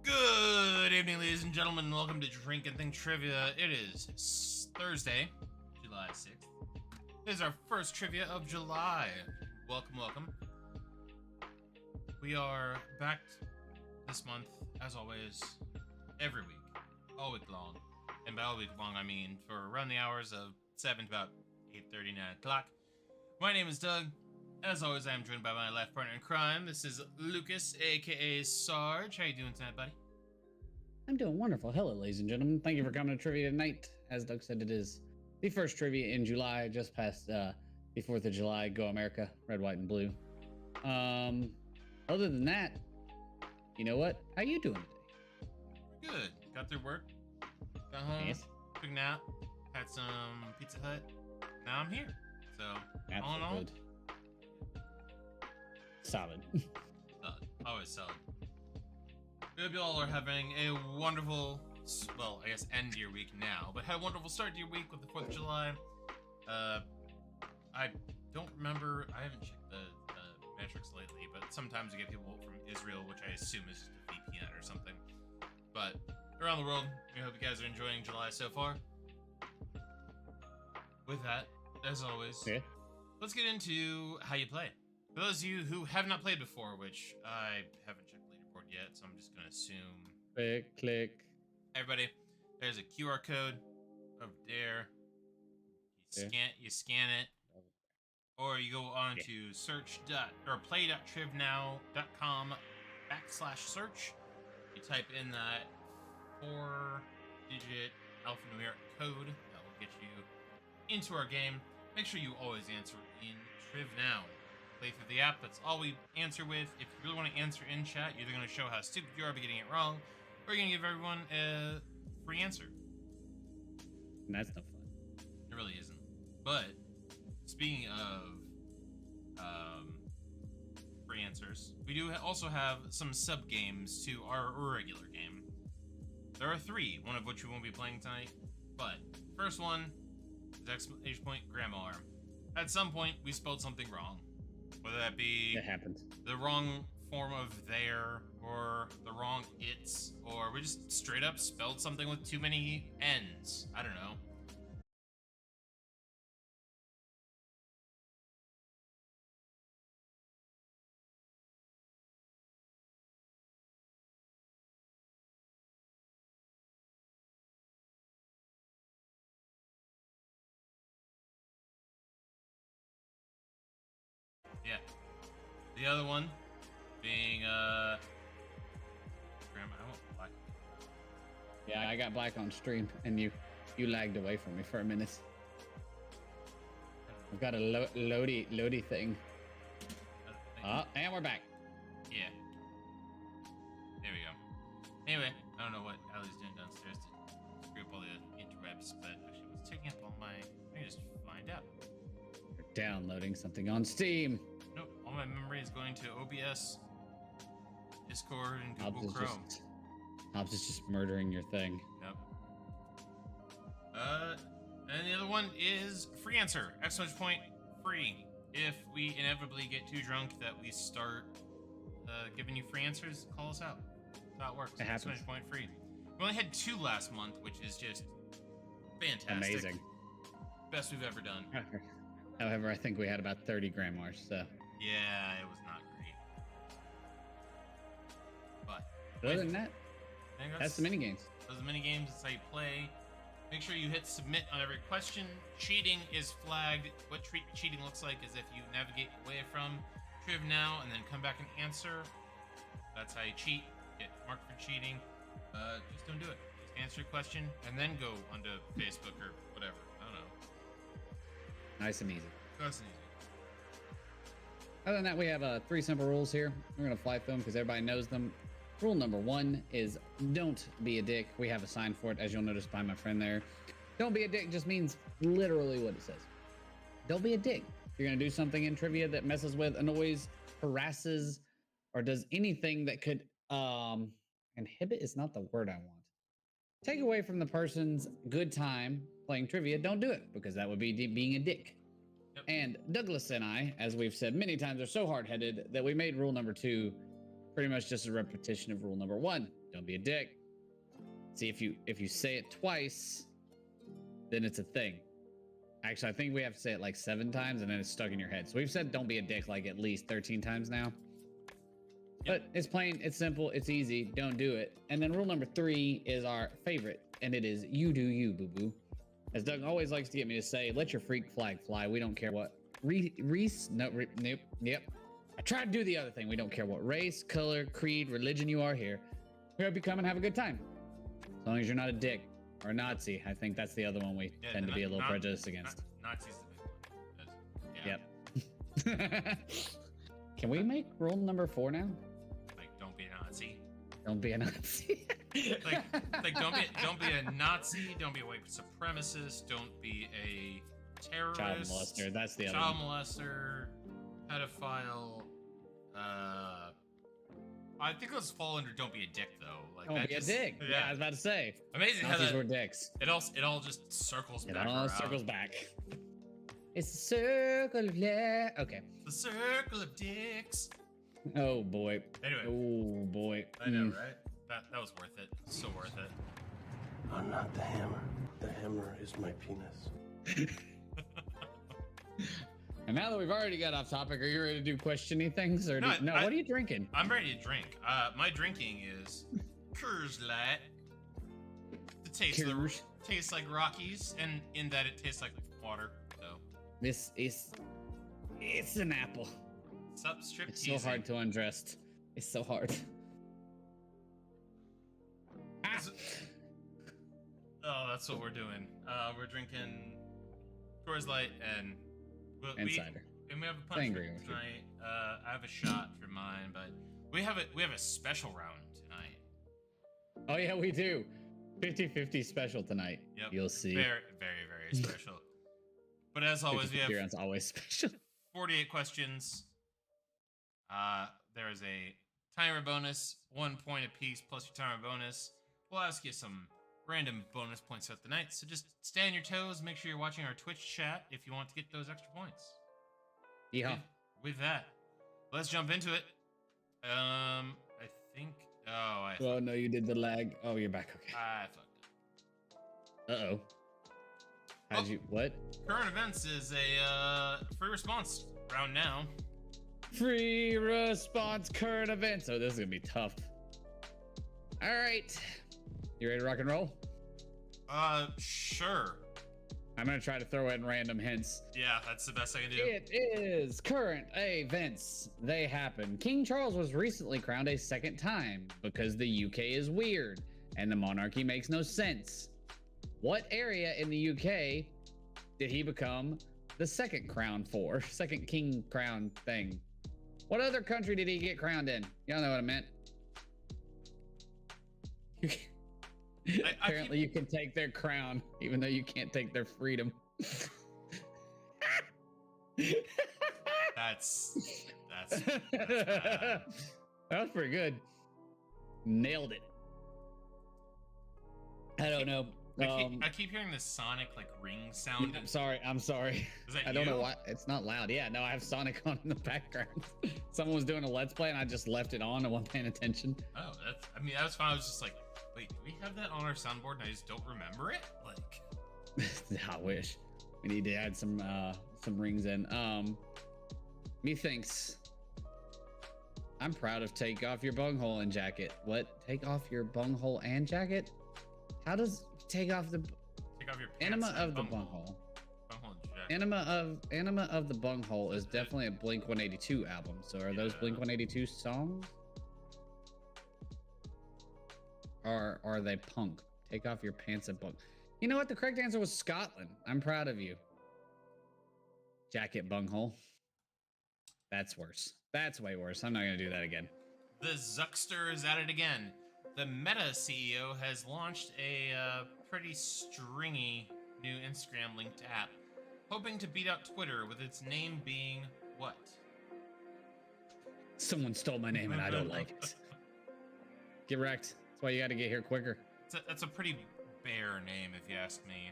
Good evening, ladies and gentlemen. Welcome to Drink and Think Trivia. It is Thursday, July 6th. This is our first trivia of July. Welcome, welcome. We are back this month, as always, every week, all week long. And by all week long, I mean for around the hours of 7 to about 8:30, 9 o'clock. My name is Doug. As always, I am joined by my life partner in crime. This is Lucas, aka Sarge. How you doing tonight, buddy? I'm doing wonderful. Hello, ladies and gentlemen. Thank you for coming to trivia tonight. As Doug said, it is the first trivia in July, just past the 4th of July. Go America, red, white, and blue. Other than that, you know what? How you doing today? Good. Got through work. Got home. Yes. Took a nap. Had some Pizza Hut. Now I'm here. So, That's all in so all, good. Solid. always solid. We hope you all are having a wonderful, well, I guess end your week now, but had a wonderful start to your week with the 4th of July. I don't remember, I haven't checked the metrics lately, but sometimes we get people from Israel, which I assume is just a VPN or something. But around the world, we hope you guys are enjoying July so far. With that, as always, Yeah. let's get into how you play. For those of you who have not played before, which I haven't checked leaderboard yet, so I'm just going to assume. Click. Everybody, there's a QR code over there. You scan it, or you go on to play.trivnow.com/search. You type in that 4-digit alphanumeric code that will get you into our game. Make sure you always answer in TrivNow. Play through the app, that's all we answer with. If you really want to answer in chat, you're either going to show how stupid you are by getting it wrong, or you're going to give everyone a free answer. And that's no fun. It really isn't. But, speaking of free answers, we do also have some sub-games to our regular game. There are 3, one of which we won't be playing tonight, but first one is exclamation point Grandma Arm. at some point we spelled something wrong, whether that be It happens. the wrong form of there or the wrong it's, or we just straight up spelled something with too many N's. I don't know. Yeah. The other one being Graham, I want black. Yeah, I got black on stream, and you lagged away from me for a minute. I've got a loady thing. And we're back. Yeah. There we go. Anyway, I don't know what Allie's doing downstairs to screw up all the interwebs, but actually, what's taking up all my? I can just find out. You're downloading something on Steam. Nope, all my memory is going to OBS, Discord, and Google Chrome. Hobbs is just murdering your thing. Yep. And the other one is free answer! Exclamation point free. If we inevitably get too drunk that we start giving you free answers, call us out. That's how it works. It happens. Exclamation point free. We only had 2 last month, which is just fantastic. Amazing. Best we've ever done. However, I think we had about 30 Grandmars, so. Yeah, it was not great. But Other than that, I think that's the mini games. Those are the mini games. That's how you play. Make sure you hit submit on every question. Cheating is flagged. What cheating looks like is if you navigate away from Triv now and then come back and answer. That's how you cheat. Get marked for cheating. Just don't do it. Just answer your question and then go onto Facebook or whatever. I don't know. Nice and easy. Nice and easy. Other than that, we have 3 simple rules here. We're going to fly through them because everybody knows them. Rule number 1 is don't be a dick. We have a sign for it, as you'll notice by my friend there. Don't be a dick just means literally what it says. Don't be a dick. If you're going to do something in trivia that messes with, annoys, harasses, or does anything that could inhibit is not the word I want. Take away from the person's good time playing trivia, don't do it because that would be being a dick. Yep. And Douglas and I, as we've said many times, are so hard-headed that we made rule number 2 pretty much just a repetition of rule number 1. Don't be a dick. See, if you say it twice, then it's a thing. Actually, I think we have to say it like 7 times and then it's stuck in your head. So we've said don't be a dick like at least 13 times now. Yep. But it's plain, it's simple, it's easy. Don't do it. And then rule number 3 is our favorite, and it is you do you, boo-boo. As Doug always likes to get me to say, let your freak flag fly. We don't care what nope. I tried to do the other thing. We don't care what race, color, creed, religion you are here. We hope you come and have a good time. As long as you're not a dick or a Nazi. I think that's the other one we tend to be a little prejudiced against. Nazis the big one. Yep. Can we make rule number 4 now? Like, don't be a Nazi. Don't be a Nazi. like don't be a Nazi. Don't be a white supremacist. Don't be a terrorist. Child molester. That's the other child one. molester. Pedophile. I think those fall under don't be a dick though. Like Don't that be just, a dick. Yeah, I was about to say. Amazing how Nazis were that, dicks. it all just circles It back all around. circles back. It's the circle of life. Okay. The circle of dicks. Oh boy. Anyway, Oh boy. I know, right? That was worth it. So worth it. I'm not the hammer. The hammer is my penis. And now that we've already got off topic, are you ready to do questiony things? Or No, what are you drinking? I'm ready to drink. My drinking is Coors Light. It tastes like Rockies, and in that it tastes like water. So This is it's an apple. sup, strip It's so hard to undress. It's so hard. Ah. Oh, that's what we're doing. We're drinking Coors Light and Insider. And we have a punch Sangria, tonight. I have a shot for mine, but we have a special round tonight. Oh yeah, we do. 50-50 special tonight. Yep. You'll see. Very, very, very special. But as always, we have 50-50 rounds always special. 48 questions. There is a timer bonus, 1 point apiece plus your timer bonus. We'll ask you some random bonus points throughout the night. So just stay on your toes. Make sure you're watching our Twitch chat if you want to get those extra points. Yeah. With that, let's jump into it. I think. Oh no, you did the lag. Oh, you're back. Okay. I fucked up. Uh-oh. How'd you what? Current events is a free response round now. Free response current events. Oh, this is gonna be tough. All right. You ready to rock and roll? Sure. I'm gonna try to throw in random hints. Yeah, that's the best I can do. It is current events. They happen. King Charles was recently crowned a second time because the UK is weird and the monarchy makes no sense. What area in the UK did he become the second crown for? Second king crown thing. What other country did he get crowned in? Y'all know what I meant. Apparently you can take their crown even though you can't take their freedom. That's bad. That was pretty good. Nailed it. I don't know. I keep hearing this Sonic like ring sound. I'm sorry. Is that I don't you? know why it's not loud. Yeah, no, I have Sonic on in the background. Someone was doing a Let's Play and I just left it on and wasn't paying attention. Oh, that was fine. I was just like, wait, do we have that on our soundboard and I just don't remember it? Like, I wish. We need to add some rings in. Methinks. I'm proud of take off your bunghole and jacket. What? Take off your bunghole and jacket? How does take off your pants Enema of the bunghole. Bunghole and jacket. Enema of the bunghole is definitely a Blink 182 album. So are those Blink 182 songs? Or are they punk? Take off your pants and bunk. You know what? The correct answer was Scotland. I'm proud of you. Jacket bunghole. That's worse. That's way worse. I'm not gonna do that again. The Zuckster is at it again. The Meta CEO has launched a pretty stringy new Instagram linked app, hoping to beat out Twitter with its name being what? Someone stole my name and I don't like it. Get wrecked. That's why you got to get here quicker. That's a pretty bare name, if you ask me.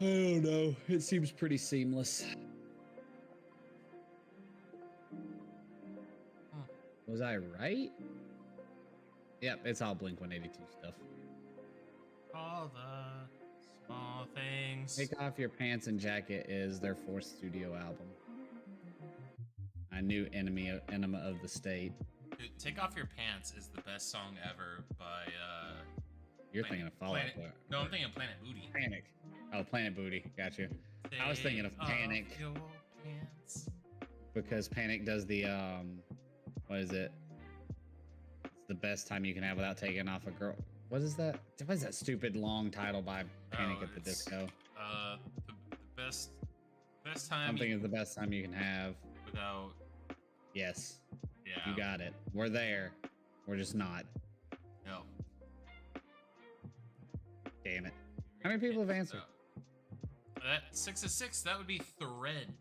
I don't know. It seems pretty seamless. Was I right? Yep, it's all Blink 182 stuff. All the small things. Take Off Your Pants and Jacket is their fourth studio album. I knew Enema of the State. Dude, Take Off Your Pants is the best song ever by You're thinking of Fall Out Boy. No, I'm thinking of Planet Booty. Panic. Oh, Planet Booty. Got you. I was thinking of Panic. Your pants. Because Panic does the what is it? It's the best time you can have without taking off a girl. What is that? What is that stupid long title by Panic at the Disco? The best time. Something is the best time you can have without. Yes. Yeah. You got it. We're there. We're just not. No. Damn it. How many people have answered? That 6 of 6. That would be Thread.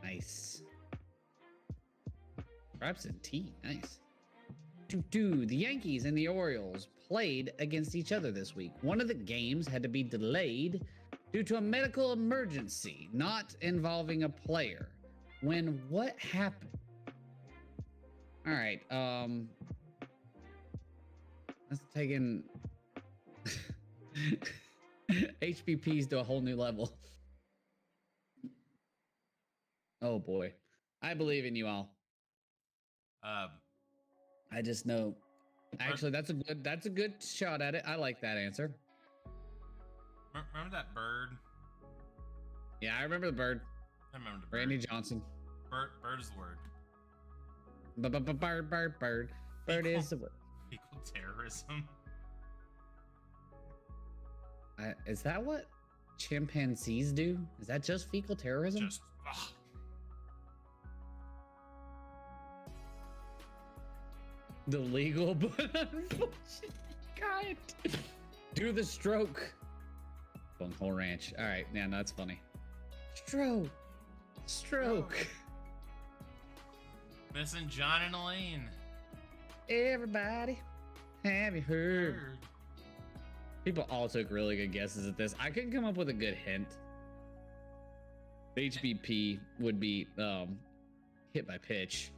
Nice. Perhaps in tea. Nice. The Yankees and the Orioles played against each other this week. One of the games had to be delayed due to a medical emergency not involving a player. When what happened? All right. Let's take in HPPs to a whole new level. Oh boy. I believe in you all. I just know. Actually, that's a good shot at it. I like that answer. Remember that bird? Yeah, I remember the bird. I remember the bird. Randy Johnson. Bird is the word. Bird. Bird is the word. Fecal terrorism. Is that what chimpanzees do? Is that just fecal terrorism? Just. Ugh. The legal but unfortunate kind. Do the stroke. Bunghole Ranch. All right, yeah, no, that's funny. Stroke. Missing John and Elaine. Everybody, have you heard? People all took really good guesses at this. I couldn't come up with a good hint. HBP would be hit by pitch,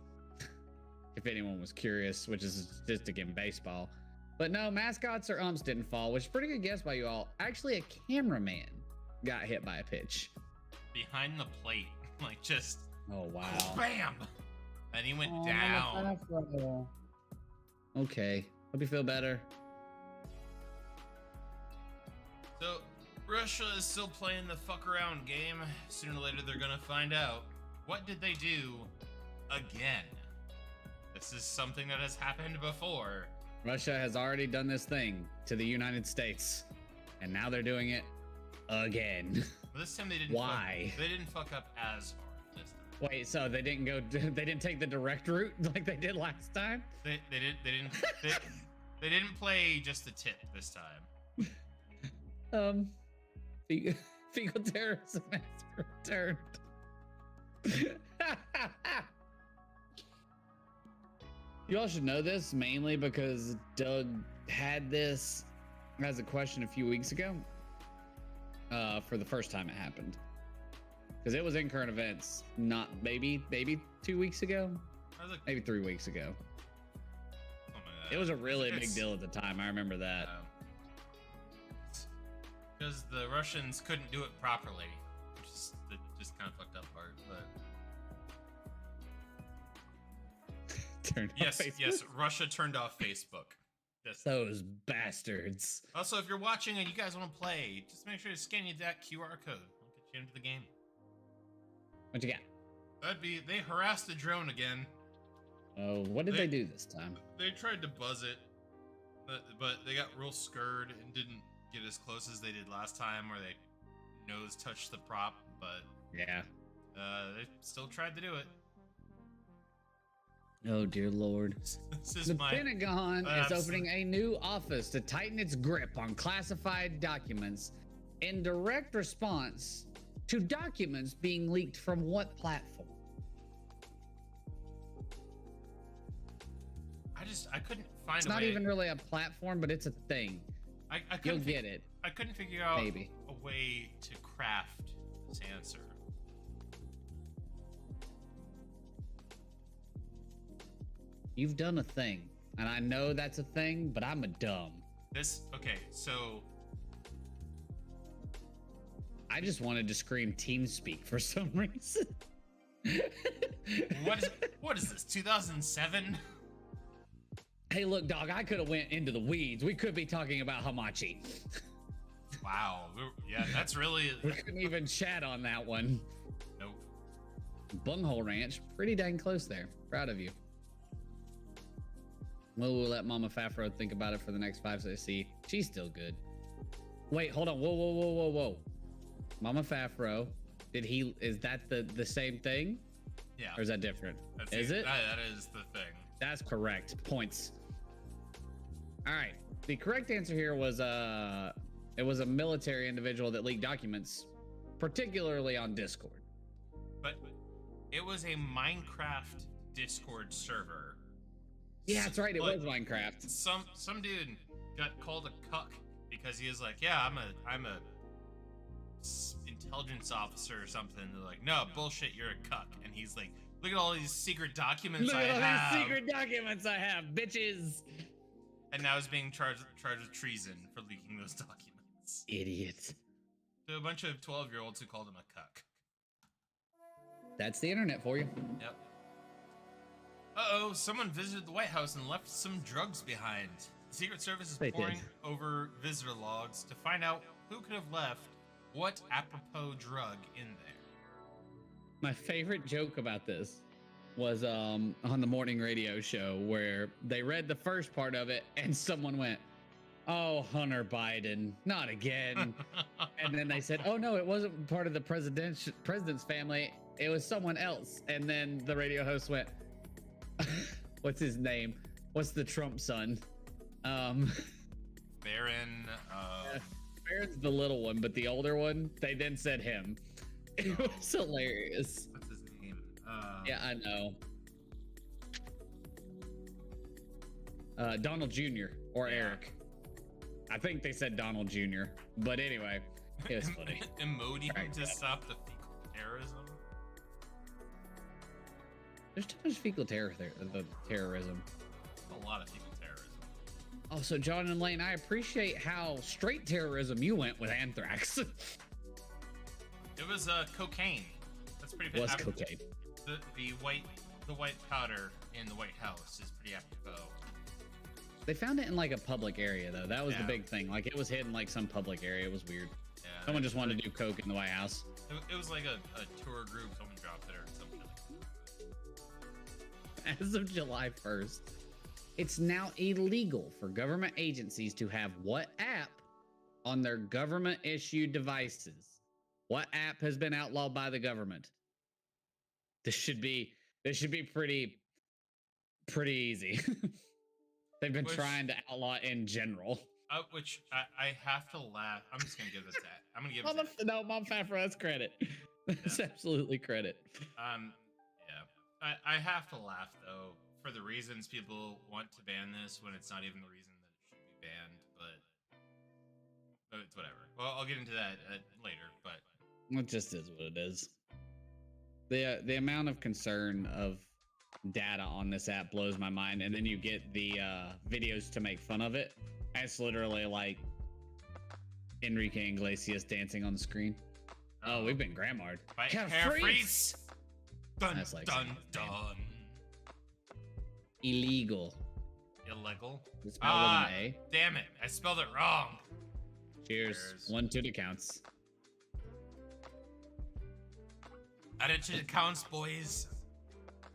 if anyone was curious, which is a statistic in baseball. But no, mascots or umps didn't fall, which is a pretty good guess by you all. Actually, a cameraman got hit by a pitch. Behind the plate. Like, just... Oh, wow. Bam! And he went down. Okay. Hope you feel better. So, Russia is still playing the fuck around game. Sooner or later, they're gonna find out. What did they do again? This is something that has happened before. Russia has already done this thing to the United States, and now they're doing it again. But this time they didn't. Why? They didn't fuck up as hard this time. Wait, so they didn't go? They didn't take the direct route like they did last time? They didn't play just the tip this time. Fecal terrorism has returned. You all should know this mainly because Doug had this as a question a few weeks ago for the first time it happened. Because it was in current events, not maybe 2 weeks ago, maybe 3 weeks ago. Oh my God. It was a really big deal at the time. I remember that. Because the Russians couldn't do it properly, which is the just kind of fucked up part. But yes, Russia turned off Facebook. Yes. Those bastards. Also, if you're watching and you guys want to play, just make sure to scan that QR code. I'll get you into the game. What you got? That'd be they harassed the drone again. Oh, what did they do this time? They tried to buzz it, but they got real scared and didn't get as close as they did last time, where they nose touched the prop. But yeah, they still tried to do it. Oh dear Lord. The Pentagon is opening a new office to tighten its grip on classified documents in direct response to documents being leaked from what platform? I couldn't find it's a way. not even really a platform, but it's a thing. You'll get it. I couldn't figure out Maybe. a way to craft this answer. You've done a thing, and I know that's a thing, but I'm a dumb. Okay, so I just wanted to scream TeamSpeak for some reason. what is this, 2007? Hey, look, dog, I could have went into the weeds. We could be talking about Hamachi. Wow. Yeah, that's really... We couldn't even chat on that one. Nope. Bunghole Ranch, pretty dang close there. Proud of you. We'll let Mama Fafro think about it for the next 5 seconds. See, she's still good. Wait, hold on. Whoa. Mama Fafro, is that the same thing? Yeah. Or is that different? Is it? That is the thing. That's correct. Points. All right. The correct answer here was it was a military individual that leaked documents, particularly on Discord. But it was a Minecraft Discord server. Yeah, that's right. It was Minecraft. Some dude got called a cuck because he was like, "Yeah, I'm a intelligence officer or something." They're like, "No, bullshit, you're a cuck." And he's like, "Look at all these secret documents I have. These secret documents I have, bitches." And now he's being charged with treason for leaking those documents. Idiot. To a bunch of 12-year-olds who called him a cuck. That's the internet for you. Yep. Uh-oh, someone visited the White House and left some drugs behind. The Secret Service is poring over visitor logs to find out who could have left what apropos drug in there. My favorite joke about this was on the morning radio show where they read the first part of it and someone went, "Oh, Hunter Biden, not again." And then they said, "Oh no, it wasn't part of the president's family. It was someone else." And then the radio host went, "What's his name? What's the Trump son?" Barron. Barron's the little one, but the older one, they then said him. It was hilarious. What's his name? Yeah, I know. Donald Jr. or Yeah. Eric. I think they said Donald Jr. But anyway, it was funny. Emoting Cracked to up. stop the terrorism. There's too much fecal terrorism. A lot of fecal terrorism. Oh, so John and Lane, I appreciate how straight terrorism you went with anthrax. It was cocaine. That's pretty bad. Was cocaine. The white powder in the White House is pretty apropos. They found it in like a public area though. That was the Yeah. big thing. Like it was hidden like some public area. It was weird. Yeah, Someone just wanted to do coke in the White House. It was like a tour group. Someone dropped it or something. As of July 1st, it's now illegal for government agencies to have what app on their government issued devices? What app has been outlawed by the government? This should be pretty easy. They've been Which- trying to outlaw it in general. Which I have to laugh. I'm just gonna give this that. I'm gonna give it Mom, that. no, Mom Fat for us credit. That's absolutely credit. Yeah. I have to laugh though for the reasons people want to ban this when it's not even the reason that it should be banned. But it's whatever. Well, I'll get into that later. But It just is what it is. The amount of concern of data on this app blows my mind, and then you get the videos to make fun of it. And it's literally like Enrique Iglesias dancing on the screen. Oh, we've been grandmarred. by Carefreeze! Carefreeze. Dun That's like dun saying dun. Illegal. Illegal. It's spelled with an A. Damn it! I spelled it wrong. Cheers. Cheers. 1, 2 to counts. Add it to the counts, boys.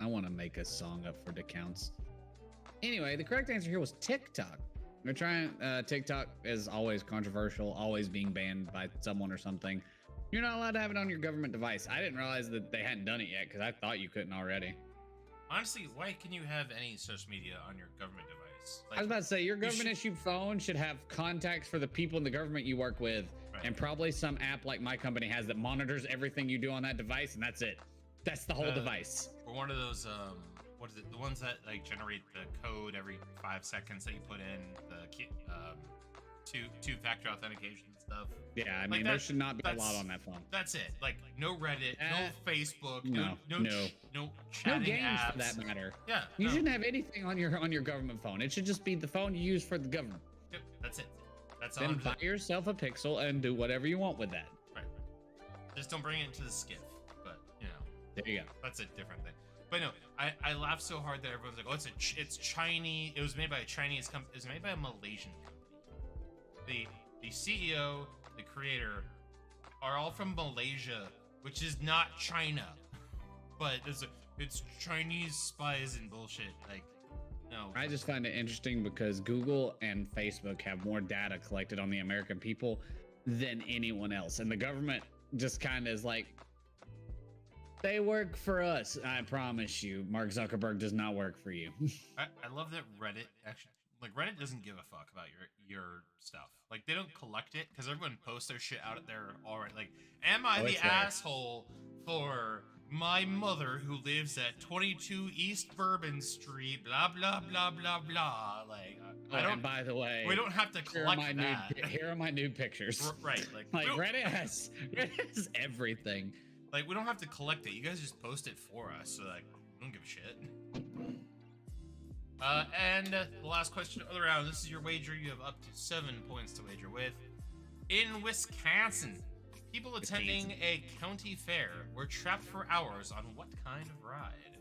I want to make a song up for the counts. Anyway, the correct answer here was TikTok. They're trying. TikTok is always controversial, always being banned by someone or something. You're not allowed to have it on your government device. I didn't realize that they hadn't done it yet because I thought you couldn't already. Honestly, why can you have any social media on your government device? I was about to say your government should- issued phone should have contacts for the people in the government you work with, Right. and probably some app like my company has that monitors everything you do on that device, and that's it. That's the whole device. Or one of those, what is it? The ones that like generate the code every 5 seconds that you put in the two-factor authentication stuff. Yeah, I Like mean that- there should not be a lot that's- on that phone. That's it. Like no Reddit, no Uh, Facebook, no. no No chatting games apps. for that matter. Yeah, You no. shouldn't have anything on your government phone. It should just be the phone you use for the government. Yep, that's it. That's all. Then I'm buy yourself a Pixel and do whatever you want with that. Right. Just don't bring it into the skiff. But you know, There you go. that's a different thing. But no, I laugh so hard that everyone's like, oh, it's Chinese. It was made by a Chinese company. It was made by a Malaysian company. The CEO, the creator, are all from Malaysia, which is not China. But it's Chinese spies and bullshit. Like, no. I just find it interesting because Google and Facebook have more data collected on the American people than anyone else. And the government just kind of is like, they work for us. I promise you, Mark Zuckerberg does not work for you. I love that Reddit actually, like Reddit doesn't give a fuck about your stuff. Like they don't collect it because everyone posts their shit out there already. Like, am I Oh, the it's there. asshole for my mother who lives at 22 East Bourbon Street? Blah blah blah blah blah. Like I And don't. by the way, We don't have to here are collect my that. here are my nude pictures. Right, like, Like we don't- Reddit has everything. Like we don't have to collect it. You guys just post it for us. So like, we don't give a shit. And the last question of the round. This is your wager. You have up to 7 points to wager with. In Wisconsin, people attending a county fair were trapped for hours on what kind of ride?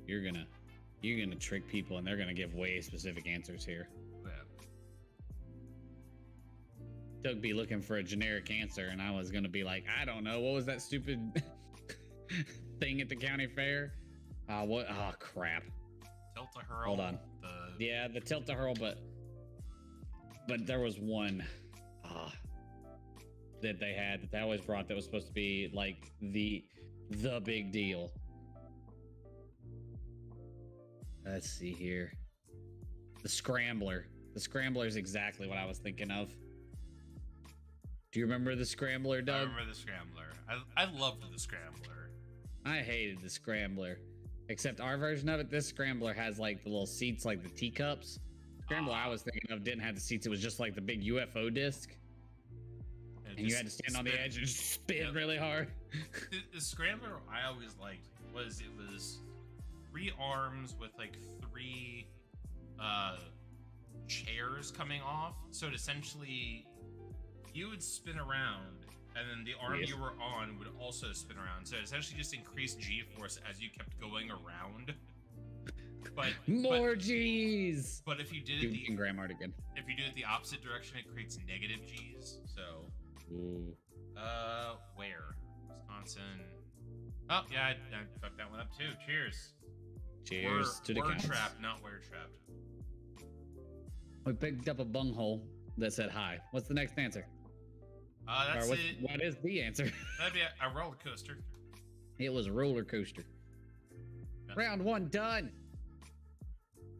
You're gonna trick people, and they're gonna give way specific answers here. Yeah. Doug be looking for a generic answer, and I was gonna be like, I don't know, what was that stupid thing at the county fair? What? Oh crap. Tilt-a-hurl. Hold on. Yeah, the tilt-a-hurl, but there was one that they had that they always brought that was supposed to be like the big deal. Let's see here. The Scrambler. The Scrambler is exactly what I was thinking of. Do you remember the Scrambler, I Doug? remember the Scrambler. I loved the Scrambler. I hated the Scrambler. Except our version of it, this scrambler has like the little seats, like the teacups. Scrambler I was thinking of didn't have the seats. It was just like the big UFO disc. And you had to stand on the edge and just spin really hard. The scrambler I always liked was it was 3 arms with like 3 chairs coming off. So it essentially you would spin around and then the arm you were on would also spin around. So it essentially just increased G-force as you kept going around. But more G's. But if you did it if you do it the opposite direction, it creates negative G's. So where? Wisconsin. Oh yeah, I fucked that one up too. Cheers. Cheers to the word counts. trapped, not where trapped. We picked up a bunghole that said hi. What's the next answer? That's it. What is the answer? That'd be a roller coaster. It was a roller coaster. Yeah. Round 1 done.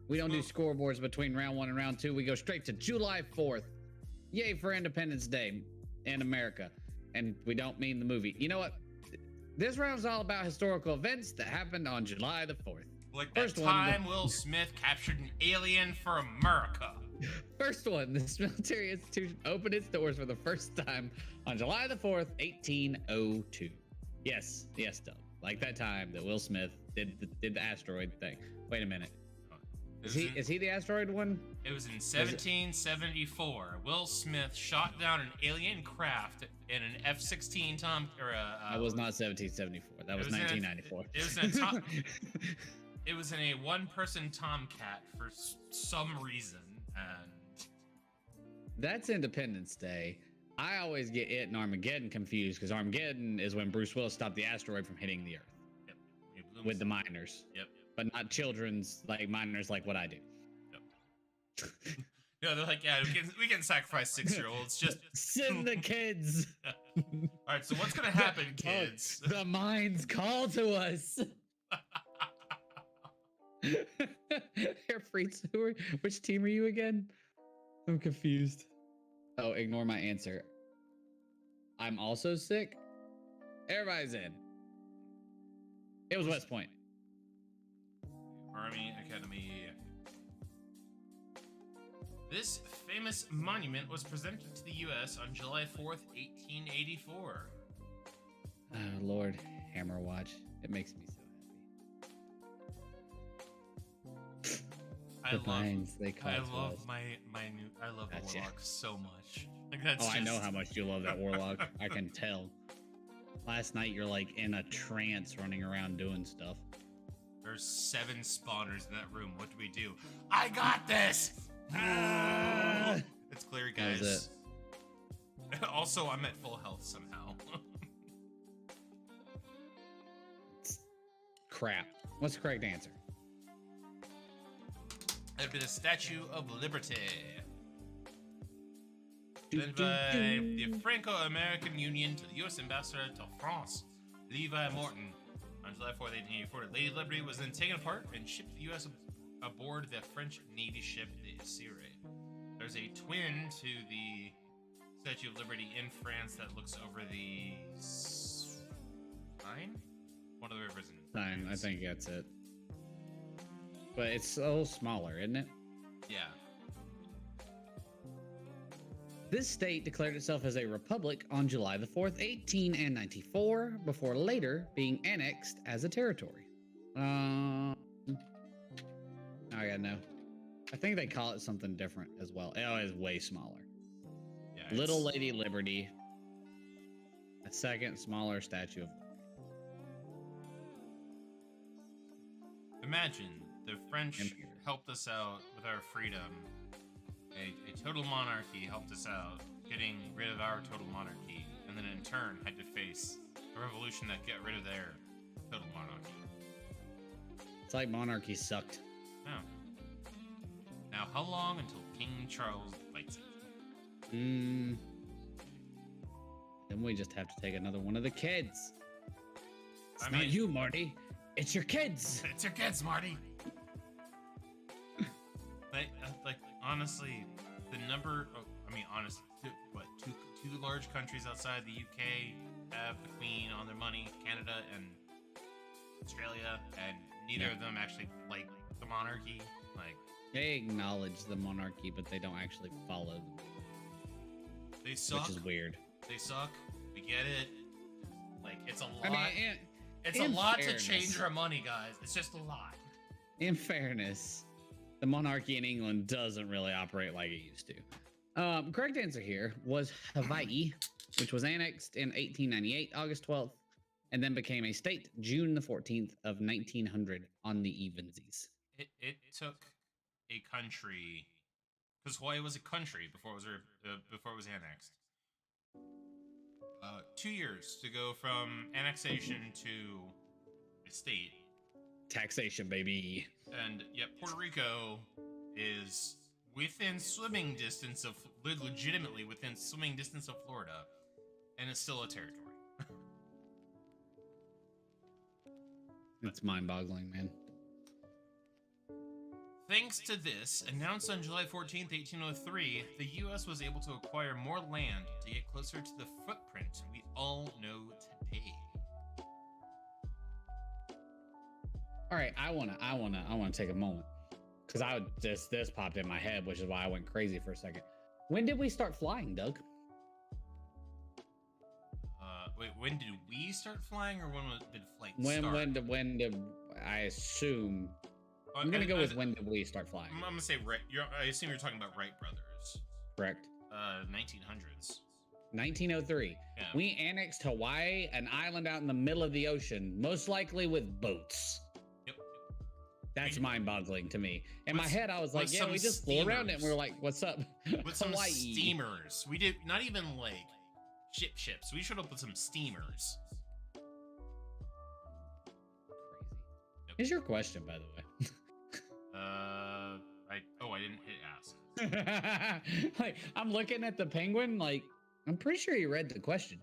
We don't do scoreboards between round 1 and round 2. We go straight to July 4th. Yay for Independence Day in America. And we don't mean the movie. You know what? This round's all about historical events that happened on July the 4th. Like that time Will Smith captured an alien for America. First one, this military institution opened its doors for the first time on July the 4th, 1802. Yes, Doug. Like that time that Will Smith did the asteroid thing. Wait a minute. Is he the asteroid one? It was in 1774. Will Smith shot down an alien craft in an F-16 That was not 1774. That was 1994. It was in a one-person Tomcat for some reason, and that's Independence Day. I always get it and Armageddon confused because Armageddon is when Bruce Willis stopped the asteroid from hitting the Earth. Yep. With the miners. Yep. But not children's like miners like what I do. Yep. No, they're like, yeah, we can sacrifice 6-year-olds. Just send the kids. All right, so what's gonna happen, kids? The mines call to us. Air Freaks, which team are you again? I'm confused. Oh, ignore my answer. I'm also sick. Everybody's in. It was West Point. Army Academy. This famous monument was presented to the U.S. on July 4th, 1884. Oh, Lord, Hammer Watch. It makes me so happy. I love the Warlock so much. Like that's I know how much you love that Warlock. I can tell. Last night you're like in a trance running around doing stuff. There's 7 spawners in that room. What do we do? I got this! It's clear, guys. Also, I'm at full health somehow. Crap. What's the correct answer? It'd been a Statue of Liberty. Led by the Franco-American Union to the U.S. Ambassador to France, Levi Morton. On July 4th, 1884, Lady Liberty was then taken apart and shipped to the U.S. aboard the French Navy ship the Siré. There's a twin to the Statue of Liberty in France that looks over the Seine? One of the rivers in Seine, I think that's it. But it's a little smaller, isn't it? Yeah. This state declared itself as a republic on July the 4th, 1894, before later being annexed as a territory. I gotta know. I think they call it something different as well. Oh, it's way smaller. Yeah, Little Lady Liberty. A second smaller Statue of Liberty. Imagine the French helped us out with our freedom. A total monarchy helped us out getting rid of our total monarchy, and then in turn had to face a revolution that got rid of their total monarchy. It's like monarchy sucked. No. Now, how long until King Charles fights it? Then we just have to take another one of the kids. It's not you, Marty. It's your kids. It's your kids, Marty. Like honestly, the number. Honestly, two large countries outside the UK have the Queen on their money: Canada and Australia, and neither of them actually like the monarchy. Like They acknowledge the monarchy, but they don't actually follow them, they suck. which is weird. They suck. We get it. Like it's a lot. I mean, it's a in lot fairness- to change our money, guys. It's just a lot. in fairness, the monarchy in England doesn't really operate like it used to. Correct answer here was Hawaii, which was annexed in 1898, August 12th, and then became a state June the 14th of 1900 on the evensies. It took a country, because Hawaii was a country before it was annexed. 2 years to go from annexation to a state. Taxation, baby. And yet Puerto Rico is within swimming distance of, legitimately within swimming distance of Florida, and it's still a territory. It's mind-boggling, man. Thanks to this, announced on July 14th, 1803, the U.S. was able to acquire more land to get closer to the footprint we all know today. All right, I wanna take a moment because this popped in my head, which is why I went crazy for a second. When did we start flying, Doug? Wait, when did we start flying, or did flight When start? when did I assume? I'm gonna go with when did we start flying? I'm gonna say Wright. I assume you're talking about Wright brothers. Correct. 1900s. 1903. Yeah. We annexed Hawaii, an island out in the middle of the ocean, most likely with boats. Yep. That's We- mind-boggling to me. In my With- head, I was like, with yeah, some we just flew around it, and we were steamers. like, what's up? With some Hawaii. steamers. We did not even like ships. We showed up with some steamers. Crazy. Here's your question, by the way. I didn't hit ask. Like, I'm looking at the penguin, like, I'm pretty sure you read the question.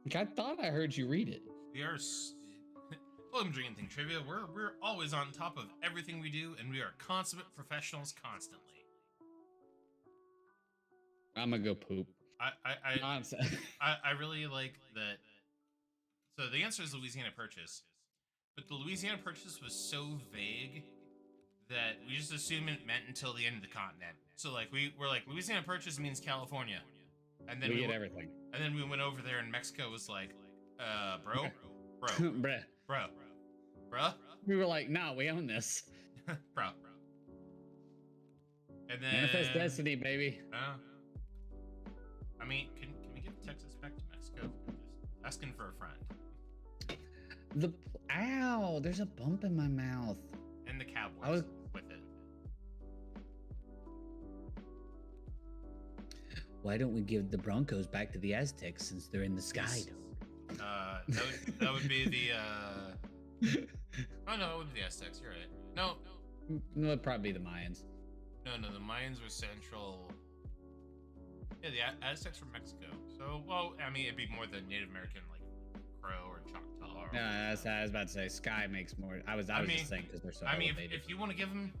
Like, I thought I heard you read it. We are. Welcome to Drinking Thing Trivia. We're always on top of everything we do, and we are consummate professionals constantly. I'm gonna go poop. Nonsense. I really like that. So the answer is Louisiana Purchase, but the Louisiana Purchase was so vague that we just assumed it meant until the end of the continent. So like we're like Louisiana Purchase means California, and then we get went- everything. and then we went over there, and Mexico was like, bro, Bruh. We were like, nah, we own this. bro. And then Manifest destiny, baby. I mean, can we give Texas back to Mexico? Just asking for a friend. Ow, there's a bump in my mouth. And the Cowboys I was- with it. Why don't we give the Broncos back to the Aztecs since they're in the sky? That would be the oh no, it would be the Aztecs. You're right. No, No, it'd probably be the Mayans. no, the Mayans were central. Yeah, the Aztecs were Mexico. So, well, I mean, it'd be more the Native American, like Crow or Choctaw. Or No, I was about to say Sky makes more. I was mean- just saying because they're so I mean, elevated. if you want to give them,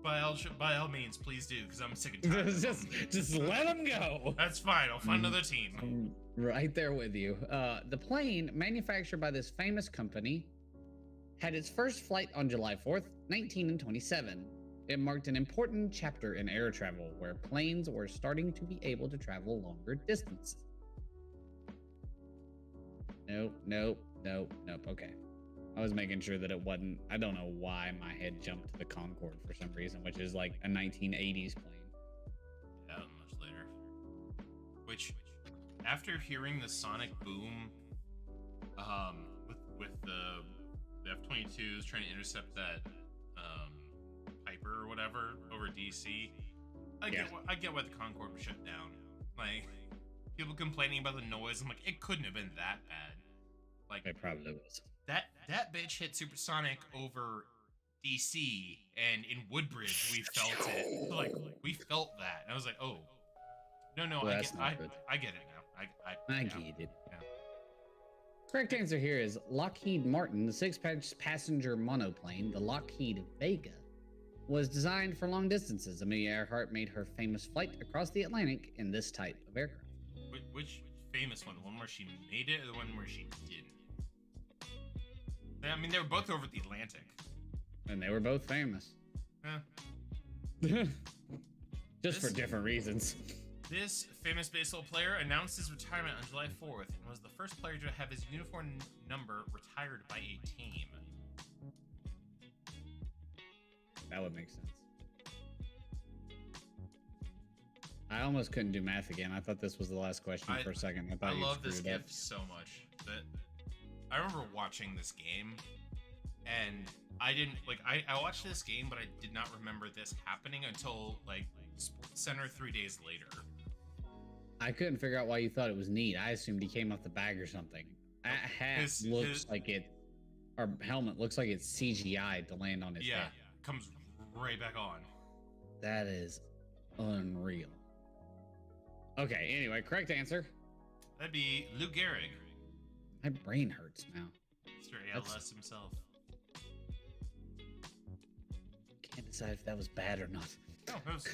by all means, please do, because I'm sick and tired. of them. just let them go. That's fine. I'll find another team. I'm right there with you. The plane, manufactured by this famous company, had its first flight on July 4th, 1927. It marked an important chapter in air travel where planes were starting to be able to travel longer distances. Nope. Okay. I was making sure that it wasn't. I don't know why my head jumped to the Concorde for some reason, which is like a 1980s plane. Yeah, much later. Which, after hearing the sonic boom, with the F-22s trying to intercept that Piper or whatever over DC, I get why the Concorde was shut down. Like, people complaining about the noise. I'm like, it couldn't have been that bad. Like, It probably was. that bitch hit supersonic over DC, and in Woodbridge we felt it. Like, we felt that. And I was like, oh, no, Well, I that's get, not good. I get it now. I yeah. get it. Yeah. Correct answer here is Lockheed Martin. The six-passenger monoplane, the Lockheed Vega, was designed for long distances. Amelia Earhart made her famous flight across the Atlantic in this type of aircraft. Which famous one? The one where she made it, or the one where she didn't? Yeah, I mean, they were both over the Atlantic. And they were both famous. Yeah. Just for different reasons. This famous baseball player announced his retirement on July 4th and was the first player to have his uniform number retired by a team. That would make sense. I almost couldn't do math again. I thought this was the last question for a second. I love this GIF so much that I remember watching this game, and I didn't like. I watched this game, but I did not remember this happening until like Sports Center 3 days later. I couldn't figure out why you thought it was neat. I assumed he came off the bag or something. That hat looks like it, or helmet looks like it's CGI'd to land on his head. Yeah, comes right back on. That is unreal. Okay, anyway, correct answer. That'd be Lou Gehrig. My brain hurts now. Mr. ALS himself. Can't decide if that was bad or not. No, it was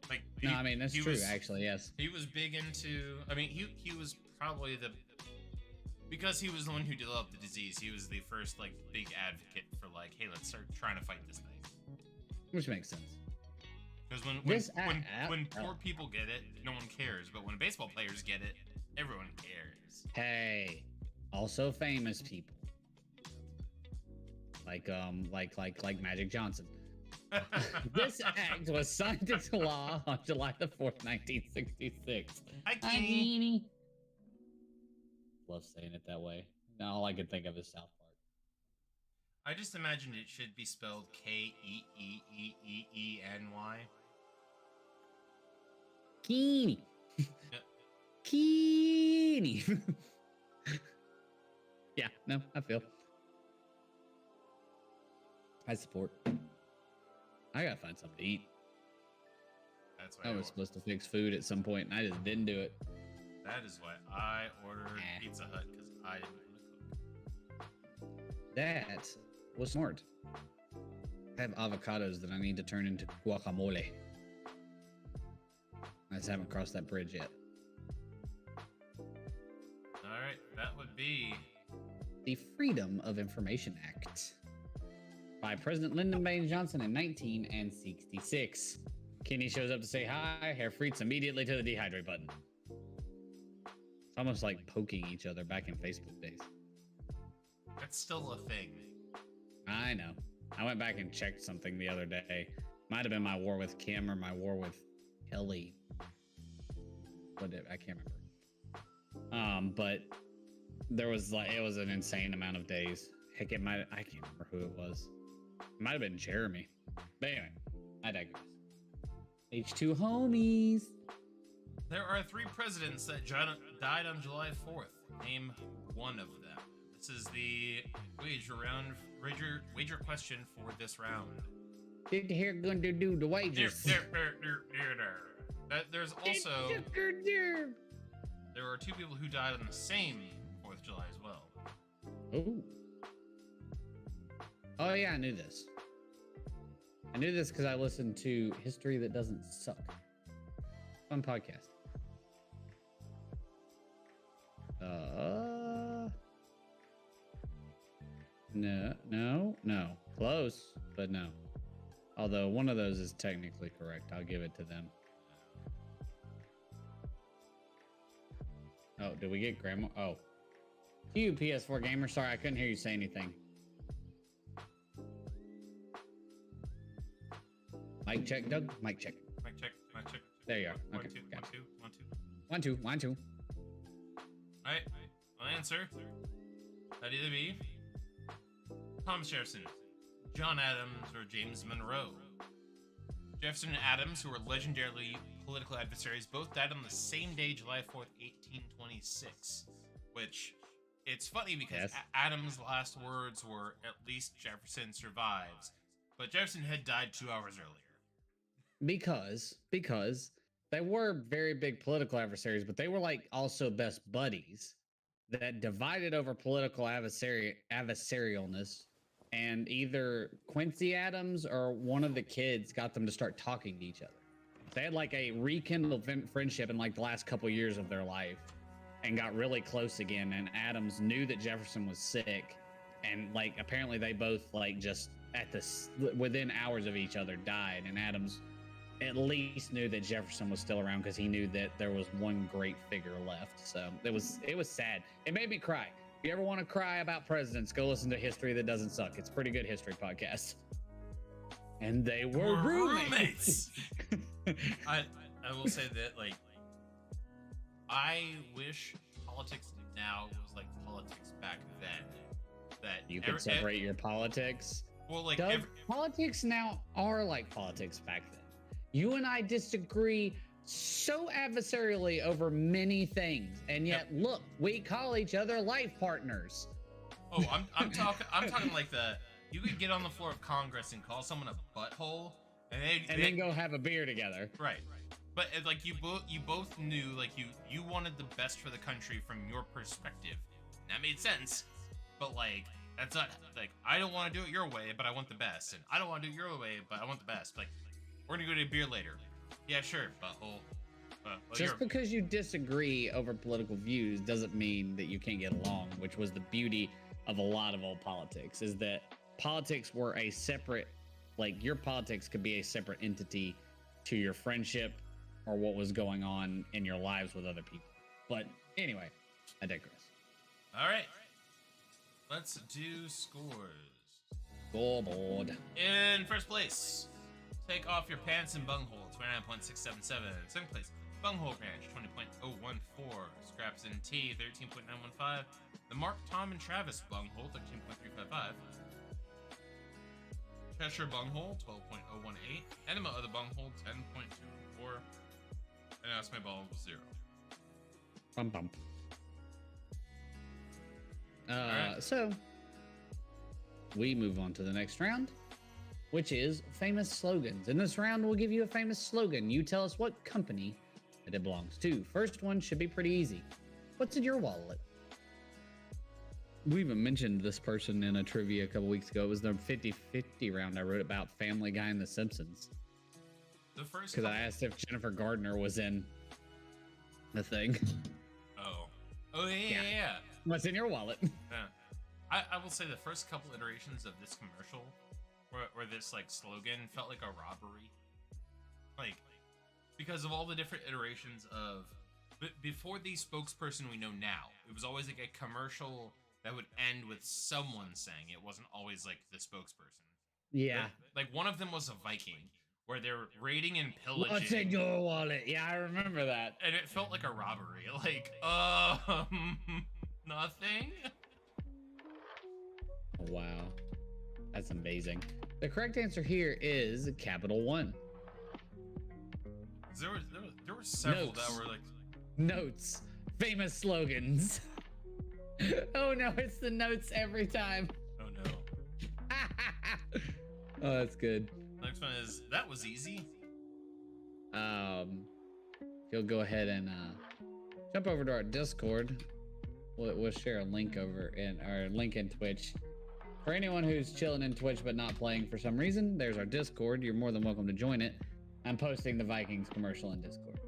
like... No, I mean, that's true, actually, yes. He was big into... I mean, he was probably the... Because he was the one who developed the disease, he was the first, like, big advocate for, like, hey, let's start trying to fight this thing. Which makes sense. Because when poor people get it, no one cares. But when baseball players get it, everyone cares. Hey, also famous people. Like Magic Johnson. This act was signed into law on July the 4th, 1966. Hi, Kenny. Love saying it that way. Now all I can think of is South Park. I just imagined it should be spelled Keeeeny. Keeny. Keeny. Yeah, no, I feel. I support. I gotta find something to eat. That's why I was supposed to fix food at some point, and I just didn't do it. That is why I ordered Pizza Hut, because I didn't want to cook. That was smart. I have avocados that I need to turn into guacamole. I just haven't crossed that bridge yet. Alright, that would be... The Freedom of Information Act by President Lyndon Baines Johnson in 1966. Kenny shows up to say hi. Herr Freets immediately to the dehydrate button. It's almost like poking each other back in Facebook days. That's still a thing. I know. I went back and checked something the other day. Might have been my war with Kim or my war with Kelly. I can't remember. But there was like, it was an insane amount of days. Heck, I can't remember who it was. It might have been Jeremy. But anyway, I digress. H2 homies. There are 3 presidents that died on July 4th. Name one of them. This is the wager question for this round. Did hear going to do the wagers? There's also... There are 2 people who died on the same 4th of July as well. Oh. Oh yeah, I knew this. I knew this because I listened to History That Doesn't Suck. Fun podcast. No. Close, but no. Although one of those is technically correct. I'll give it to them. Oh, did we get grandma? Oh. You, PS4 gamer. Sorry, I couldn't hear you say anything. Mic check, Doug. Mic check. Mic check. There you are. One, Okay. two. Got it. 1, 2. 1, 2. Alright, my answer. That'd either be Thomas Jefferson, John Adams, or James Monroe. Jefferson and Adams, who were legendarily political adversaries, both died on the same day, July 4th, 1826. Which, it's funny because Adams' last words were, "At least Jefferson survives." But Jefferson had died 2 hours earlier. Because they were very big political adversaries, but they were like also best buddies that divided over political adversarialness, and either Quincy Adams or one of the kids got them to start talking to each other. They had like a rekindled friendship in like the last couple years of their life and got really close again. And Adams knew that Jefferson was sick and like apparently they both like just within hours of each other died, and Adams at least knew that Jefferson was still around because he knew that there was one great figure left. So it was sad. It made me cry. If you ever want to cry about presidents, go listen to History That Doesn't Suck. It's a pretty good history podcast. And they were roommates. I will say that, like, I wish politics now was like politics back then. That you could separate your politics. Well, like politics now are like politics back then. You and I disagree so adversarially over many things, and yet look, we call each other life partners. Oh, I'm talking like you could get on the floor of Congress and call someone a butthole, and then go have a beer together. Right. But like you both knew like you wanted the best for the country from your perspective. And that made sense. But like that's not like I don't want to do it your way, but I want the best, and I don't want to do it your way, but I want the best. Like we're gonna go to a beer later. Yeah, sure, butthole. Just because you disagree over political views doesn't mean that you can't get along, which was the beauty of a lot of old politics, is that politics were a separate, like your politics could be a separate entity to your friendship or what was going on in your lives with other people. But anyway, I digress. All right. Let's do scores. Scoreboard. In first place, Take Off Your Pants and Bunghole, 29.677. Second place, Bunghole Ranch, 20.014. Scraps and Tea, 13.915. The Mark, Tom, and Travis Bunghole, 13.355. Cheshire Bunghole, 12.018. Enema of the Bunghole, 10.24. And Ask My Ball, 0. Bum bum. Right. So we move on to the next round, which is famous slogans. In this round, we'll give you a famous slogan. You tell us what company that it belongs to. First one should be pretty easy. What's in your wallet? We even mentioned this person in a trivia a couple weeks ago. It was the 50-50 round I wrote about Family Guy and The Simpsons. The first because I asked if Jennifer Gardner was in the thing. Oh yeah. What's in your wallet? Yeah. I will say the first couple iterations of this commercial where this like slogan felt like a robbery. Like because of all the different iterations of before the spokesperson we know now, it was always like a commercial that would end with someone saying it. Wasn't always like the spokesperson. Yeah. Like one of them was a Viking where they're raiding and pillaging. What's in your wallet? Yeah, I remember that. And it felt like a robbery. Like, nothing. Wow. That's amazing. The correct answer here is Capital One. There were several Notes. that were like Notes. Famous slogans. Oh no, it's the notes every time. oh no. Oh, that's good. Next one is that was easy. You'll go ahead and jump over to our Discord. We'll share a link over in our link in Twitch. For anyone who's chilling in Twitch but not playing for some reason, there's our Discord. You're more than welcome to join it. I'm posting the Vikings commercial in Discord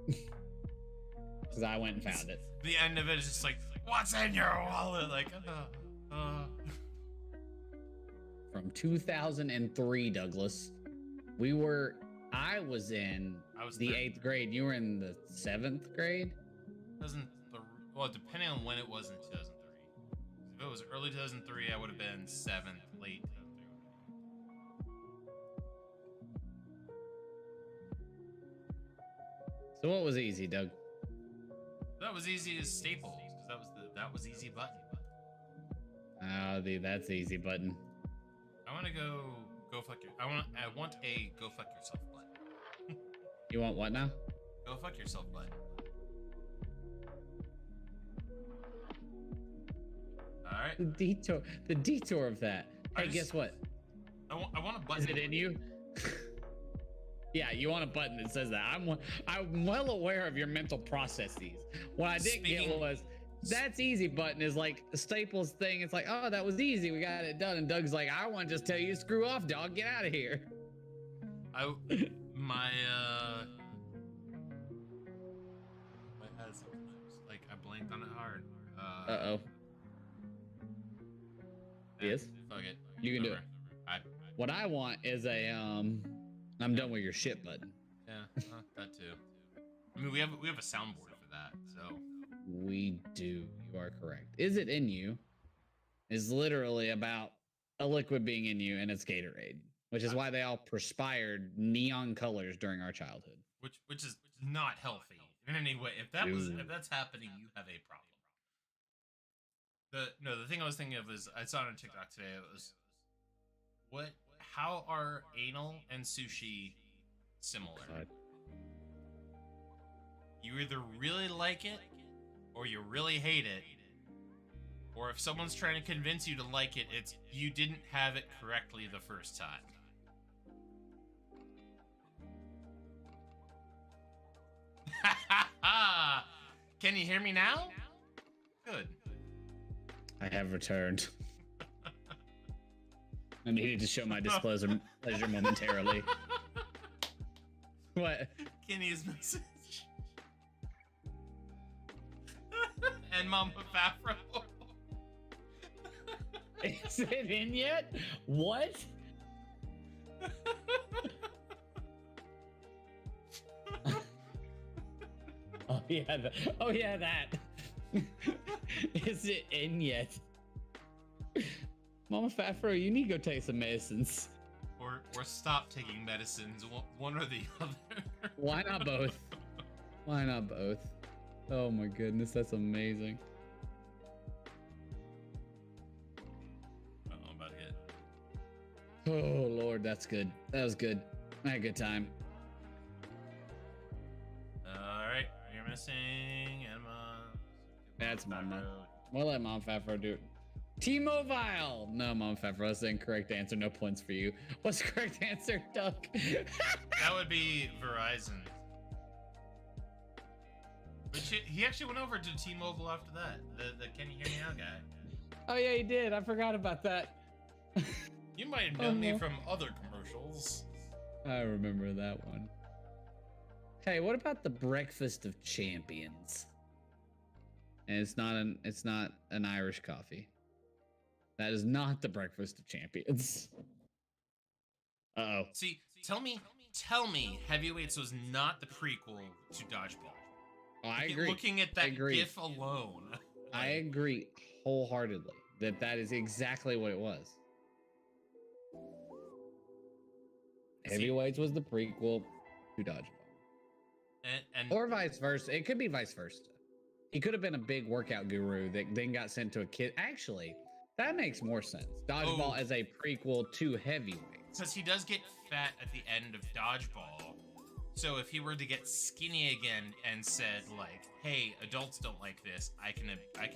because I went and found it. The end of it is just like, what's in your wallet? Like, From 2003, Douglas. I was in the 8th grade. You were in the 7th grade? Well, depending on when it was in 2003. If it was early 2003, I would have been 7th, late 2003. So what was easy, Doug? That was easy as Staples, because that was easy button. That's the easy button. I want to go fuck your. I want a go fuck yourself button. You want what now? Go fuck yourself button. All right. The detour of that. Hey, guess what? I want a button. Is it in you? Yeah, you want a button that says that. I'm well aware of your mental processes. What I didn't get was that's easy button is like a Staples thing. It's like, oh, that was easy. We got it done. And Doug's like, I want to just tell you, screw off, dog. Get out of here. My head sometimes like I blanked on it hard. Uh-oh. Yes. Fuck it. You can do Whatever. I What I want is a I'm done with your shit button. yeah, that too. I mean, we have a soundboard for that, so We do. You are correct. Is it in you? Is literally about a liquid being in you, and it's Gatorade, which is why they all perspired neon colors during our childhood. which is not healthy in any way. If that's happening, you have a problem. The thing I was thinking of is I saw it on TikTok today. It was how are anal and sushi similar? You either really like it or you really hate it. Or if someone's trying to convince you to like it, it's you didn't have it correctly the first time. Can you hear me now? Good. I have returned. I needed to show my displeasure momentarily. What? Kenny's message. And Mama Fafro. Is it in yet? What? Oh yeah, that. Is it in yet? Mama Fafro, you need to go take some medicines. Or stop taking medicines, one or the other. Why not both? Why not both? Oh my goodness, that's amazing. I'm about to hit. Oh Lord, that's good. That was good. I had a good time. Alright, you're missing Emma. That's Mama. We'll let Mom Fafro do it. T-Mobile! No, Mom Fafro, that's the incorrect answer. No points for you. What's the correct answer, Duck? That would be Verizon. But he actually went over to T-Mobile after that. The Can You Hear Me Now guy. Oh yeah, he did. I forgot about that. You might have known me from other commercials. I remember that one. Hey, what about the Breakfast of Champions? And it's not an Irish coffee. That is not the Breakfast of Champions. Uh-oh. See, tell me, Heavyweights was not the prequel to Dodgeball. Oh, I agree. Looking at that GIF alone. I agree wholeheartedly that is exactly what it was. Heavyweights was the prequel to Dodgeball. And or vice versa. It could be vice versa. He could have been a big workout guru that then got sent to a kid. Actually, that makes more sense. Dodgeball as a prequel to Heavyweights. Because he does get fat at the end of Dodgeball. So if he were to get skinny again and said like, "Hey, adults don't like this. I can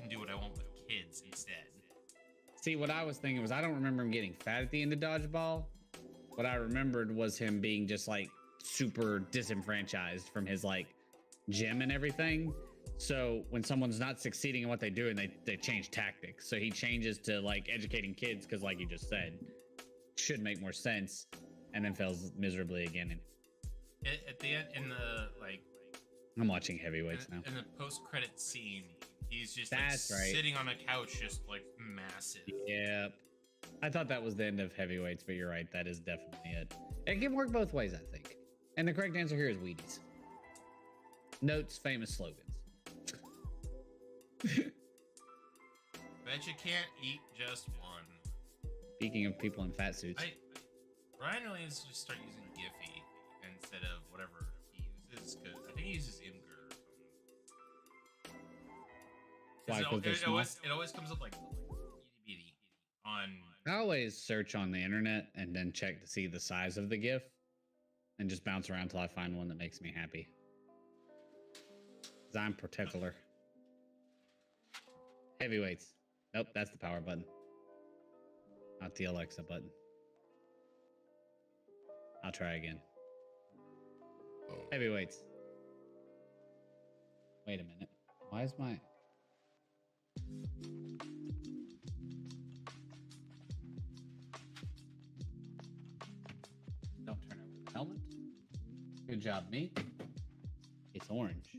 do what I want with kids instead." See, what I was thinking was I don't remember him getting fat at the end of Dodgeball. What I remembered was him being just like super disenfranchised from his like gym and everything. So when someone's not succeeding in what they do and they change tactics. So he changes to like educating kids because like you just said, should make more sense, and then fails miserably again. At the end, in the like, I'm watching Heavyweights now. In the post-credit scene, he's just sitting on a couch, just like massive. Yep. I thought that was the end of Heavyweights, but you're right. That is definitely it. It can work both ways, I think. And the correct answer here is Wheaties. Notes, famous slogans. Bet you can't eat just one. Speaking of people in fat suits. Ryan really needs to just start using Giphy instead of whatever he uses, because I think he uses Imgur or something. It always comes up like itty bitty on. I always search on the internet and then check to see the size of the GIF and just bounce around till I find one that makes me happy. Because I'm particular. Heavyweights. Nope, that's the power button. Not the Alexa button. I'll try again. Heavyweights. Wait a minute. Why is my... Don't turn over the helmet. Good job, me. It's orange.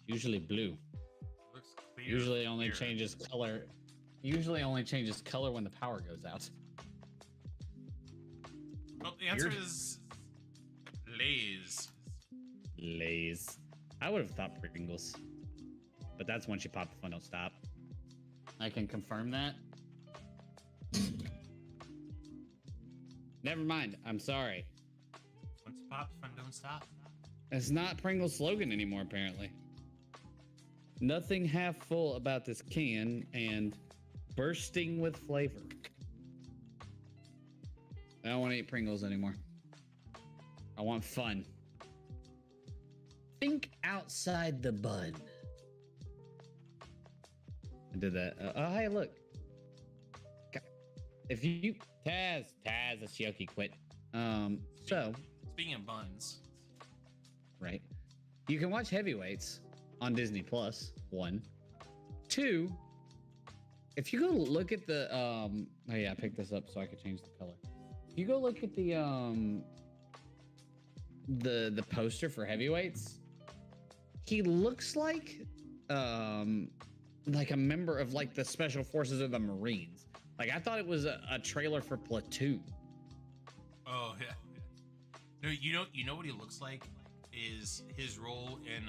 Usually blue. Looks clear. Usually only changes color. usually only changes color when the power goes out. Well, the answer Weird. is Lay's. Lays. I would have thought Pringles, but that's once you pop the fun don't stop. I can confirm that. Never mind. I'm sorry. Once you pop, fun don't stop. It's not Pringles' slogan anymore, apparently. Nothing half full about this can and bursting with flavor. I don't want to eat Pringles anymore. I want fun. Think outside the bun. I did that. Oh, hey, look. If you Taz, that's Yoki quit. So Speaking of buns, right, you can watch Heavyweights on Disney Plus. 1, 2. If you go look at the oh yeah, I picked this up so I could change the color. If you go look at the poster for Heavyweights, he looks like a member of like the Special Forces or the Marines. Like I thought it was a trailer for Platoon. oh yeah. No, you know what he looks like is his role in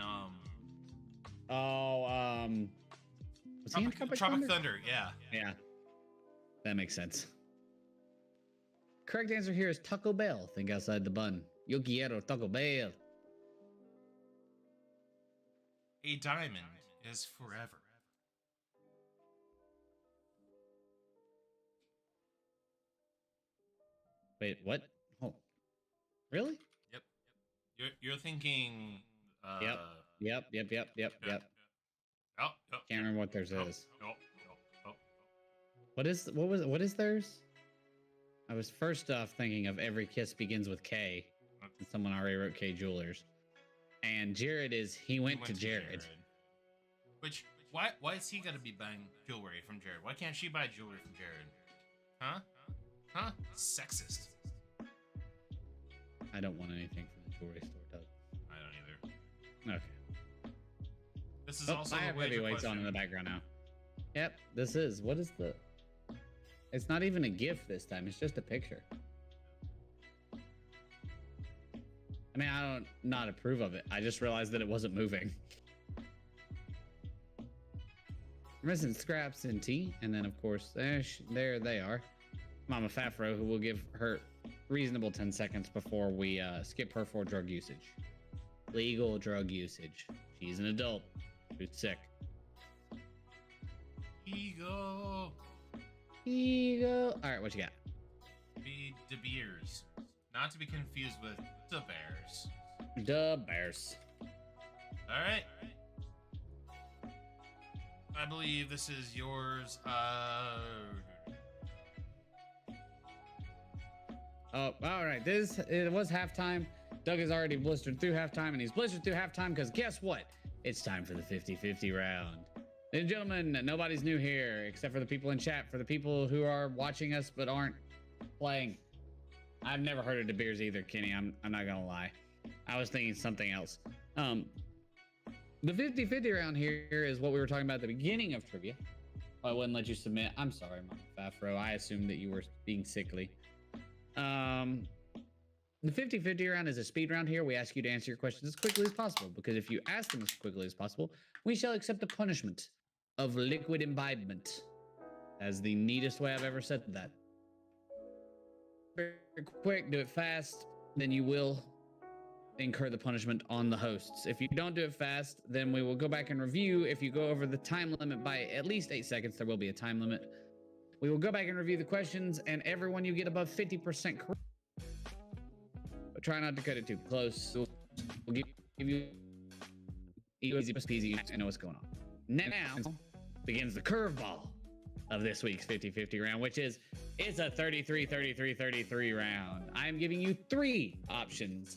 Was he in Tropic Thunder. Yeah. Yeah, that makes sense. Correct answer here is Taco Bell. Think outside the bun. Yo quiero Taco Bell. A diamond is forever. Wait, what? Oh, really? Yep. You're thinking. Yep. Oh, oh, Can't remember what theirs oh, is. oh, oh, oh. What is theirs? I was first off thinking of Every Kiss Begins with K. And someone already wrote K Jewelers. And Jared is He Went to Jared. Which why is he gotta be buying jewelry from Jared? Why can't she buy jewelry from Jared? Huh? Sexist. I don't want anything from the jewelry store, Doug. I don't either. Okay. This is Oh, also I the have wager Heavyweights on in the question. background now. Yep, this is. What is the... It's not even a GIF this time. It's just a picture. I mean, I don't not approve of it. I just realized that it wasn't moving. We're missing Scraps and T. And then, of course, there they are. Mama Fafro, who will give her reasonable 10 seconds before we skip her for drug usage. Legal drug usage. She's an adult who's sick. Ego. All right, what you got? Be De Beers. Not to be confused with the Bears. The Bears. All right. I believe this is yours. Oh, all right. It was halftime. Doug is already blistered through halftime, and he's blistered through halftime because guess what? It's time for the 50-50 round. Ladies and gentlemen, nobody's new here except for the people in chat. For the people who are watching us but aren't playing, I've never heard of De Beers either, Kenny. I'm not gonna lie. I was thinking something else. The 50-50 round here is what we were talking about at the beginning of trivia. I wouldn't let you submit. I'm sorry, Mama Fafro. I assumed that you were being sickly. The 50-50 round is a speed round here. We ask you to answer your questions as quickly as possible, because if you ask them as quickly as possible, we shall accept the punishment of liquid imbibement. That's the neatest way I've ever said that. Very quick, do it fast, then you will incur the punishment on the hosts. If you don't do it fast, then we will go back and review. If you go over the time limit by at least 8 seconds, there will be a time limit. We will go back and review the questions, and everyone you get above 50% correct. But try not to cut it too close. We'll give you easy peasy and know what's going on. Now begins the curveball of this week's 50-50 round, which is it's a 33-33-33 round. I'm giving you 3 options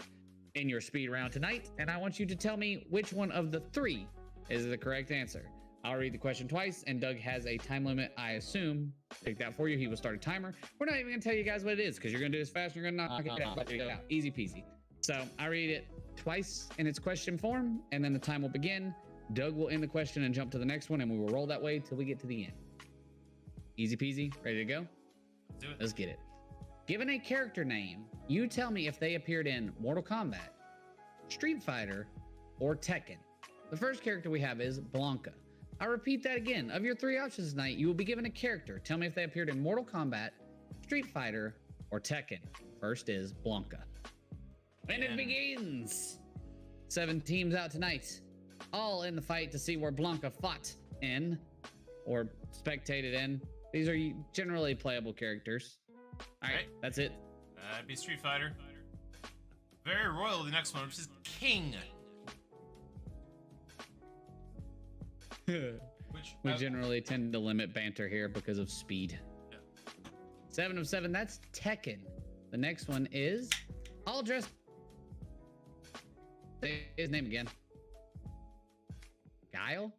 in your speed round tonight, and I want you to tell me which one of the 3 is the correct answer. I'll read the question twice, and Doug has a time limit, I assume. Pick that for you. He will start a timer. We're not even going to tell you guys what it is, because you're going to do this fast, and you're going to knock it out. Easy peasy. So I read it twice in its question form, and then the time will begin. Doug will end the question and jump to the next one, and we will roll that way till we get to the end. Easy peasy. Ready to go? Let's do it. Let's get it. Given a character name, you tell me if they appeared in Mortal Kombat, Street Fighter, or Tekken. The first character we have is Blanca. I repeat that again. Of your 3 options tonight, you will be given a character. Tell me if they appeared in Mortal Kombat, Street Fighter, or Tekken. First is Blanca. And it begins. 7 teams out tonight, all in the fight to see where Blanca fought in or spectated in. These are generally playable characters. All right, that's it. That'd be Street Fighter. Very royal, the next one, which is King. Which We generally tend to limit banter here because of speed. Yeah. 7 of 7, that's Tekken. The next one is all dressed. Say his name again. Guile?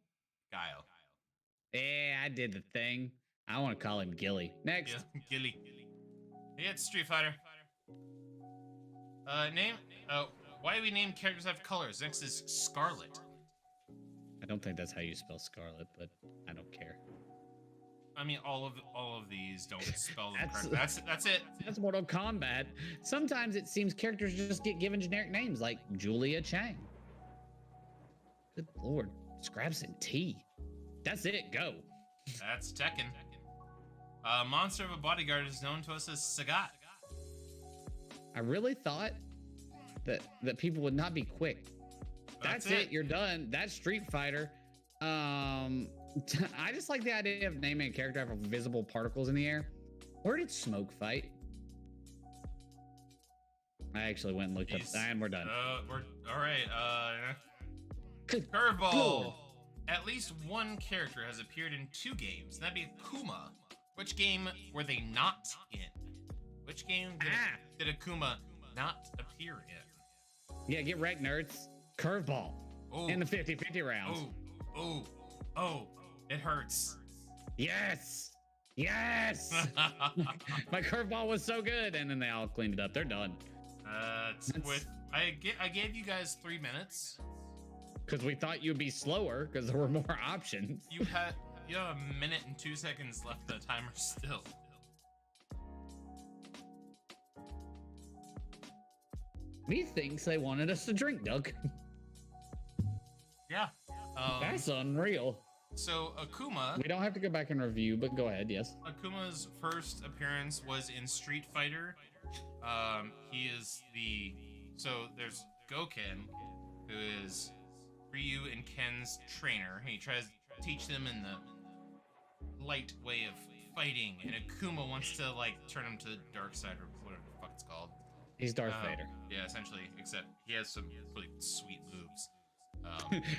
Guile. Yeah, I did the thing. I want to call him Gilly. Next. Yeah, Gilly. Yeah, it's Street Fighter. Name. Oh, why do we name characters have colors? Next is Scarlet. I don't think that's how you spell Scarlet, but I don't care. I mean, all of these don't spell them That's- correctly. That's it. That's Mortal Kombat. Sometimes it seems characters just get given generic names like Julia Chang. Good lord. Scraps and tea. That's it. Go. That's Tekken. Monster of a bodyguard is known to us as Sagat. I really thought that people would not be quick. That's it. You're done. That's Street Fighter. I just like the idea of naming a character after visible particles in the air. Where did Smoke fight? I actually went and looked up, and we're done. We're all right. Good Curveball. lord. At least one character has appeared in 2 games. That'd be Akuma. Which game were they not in? Which game did Akuma not appear in? Yeah, get wrecked, nerds. Curveball. Oh. In the 50-50 rounds. Oh, it hurts. Yes. Yes. My curveball was so good, and then they all cleaned it up. They're done. I gave you guys 3 minutes. Because we thought you'd be slower because there were more options. You have 1 minute and 2 seconds left of the timer still. Methinks they wanted us to drink, Doug. Yeah. That's unreal. So Akuma. We don't have to go back and review, but go ahead, yes. Akuma's first appearance was in Street Fighter. He is there's Goken, who is Ryu and Ken's trainer. He tries to teach them in the light way of fighting, and Akuma wants to turn him to the dark side or whatever the fuck it's called. He's Darth Vader. Yeah, essentially, except he has some really sweet moves.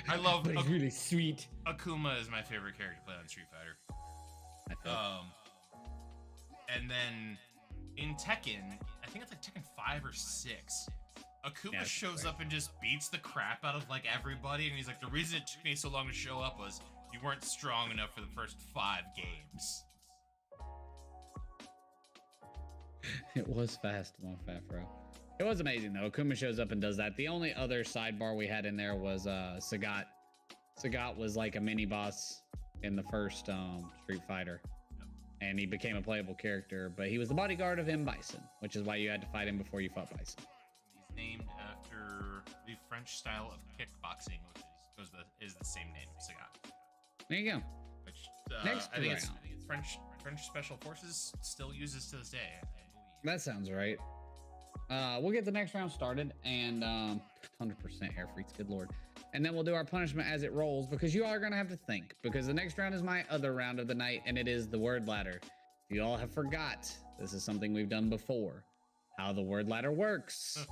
I love But he's really sweet. Akuma is my favorite character to play on Street Fighter. I feel. And then in Tekken, I think it's Tekken 5 or 6, Akuma shows up and just beats the crap out of everybody, and he's like, the reason it took me so long to show up was you weren't strong enough for the first 5 games. It was fast, one fat bro. It was amazing though. Akuma shows up and does that. The only other sidebar we had in there was Sagat. Sagat was like a mini boss in the first Street Fighter, and he became a playable character. But he was the bodyguard of M. Bison, which is why you had to fight him before you fought Bison. He's named after the French style of kickboxing, which is the same name, Sagat. There you go. Which Next I think round. it's French Special Forces still uses to this day. I believe. That sounds right. We'll get the next round started, and 100% hair freaks, good lord. And then we'll do our punishment as it rolls, because you all are going to have to think, because the next round is my other round of the night, and it is the word ladder. If you all have forgot, this is something we've done before. How the word ladder works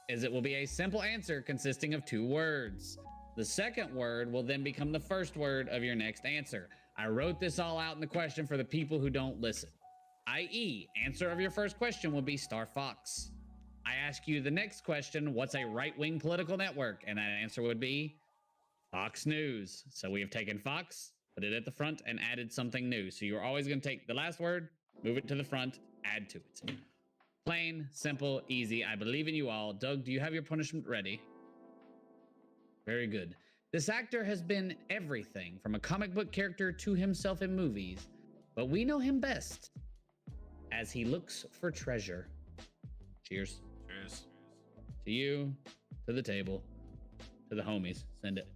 is it will be a simple answer consisting of 2 words. The second word will then become the first word of your next answer. I wrote this all out in the question for the people who don't listen. I.e., answer of your first question will be Star Fox. I ask you the next question, what's a right-wing political network? And that answer would be Fox News. So we have taken Fox, put it at the front, and added something new. So you're always going to take the last word, move it to the front, add to it. Plain, simple, easy. I believe in you all. Doug, do you have your punishment ready? Very good. This actor has been everything from a comic book character to himself in movies. but we know him best as he looks for treasure. Cheers. Cheers. To you, to the table, to the homies. Send it.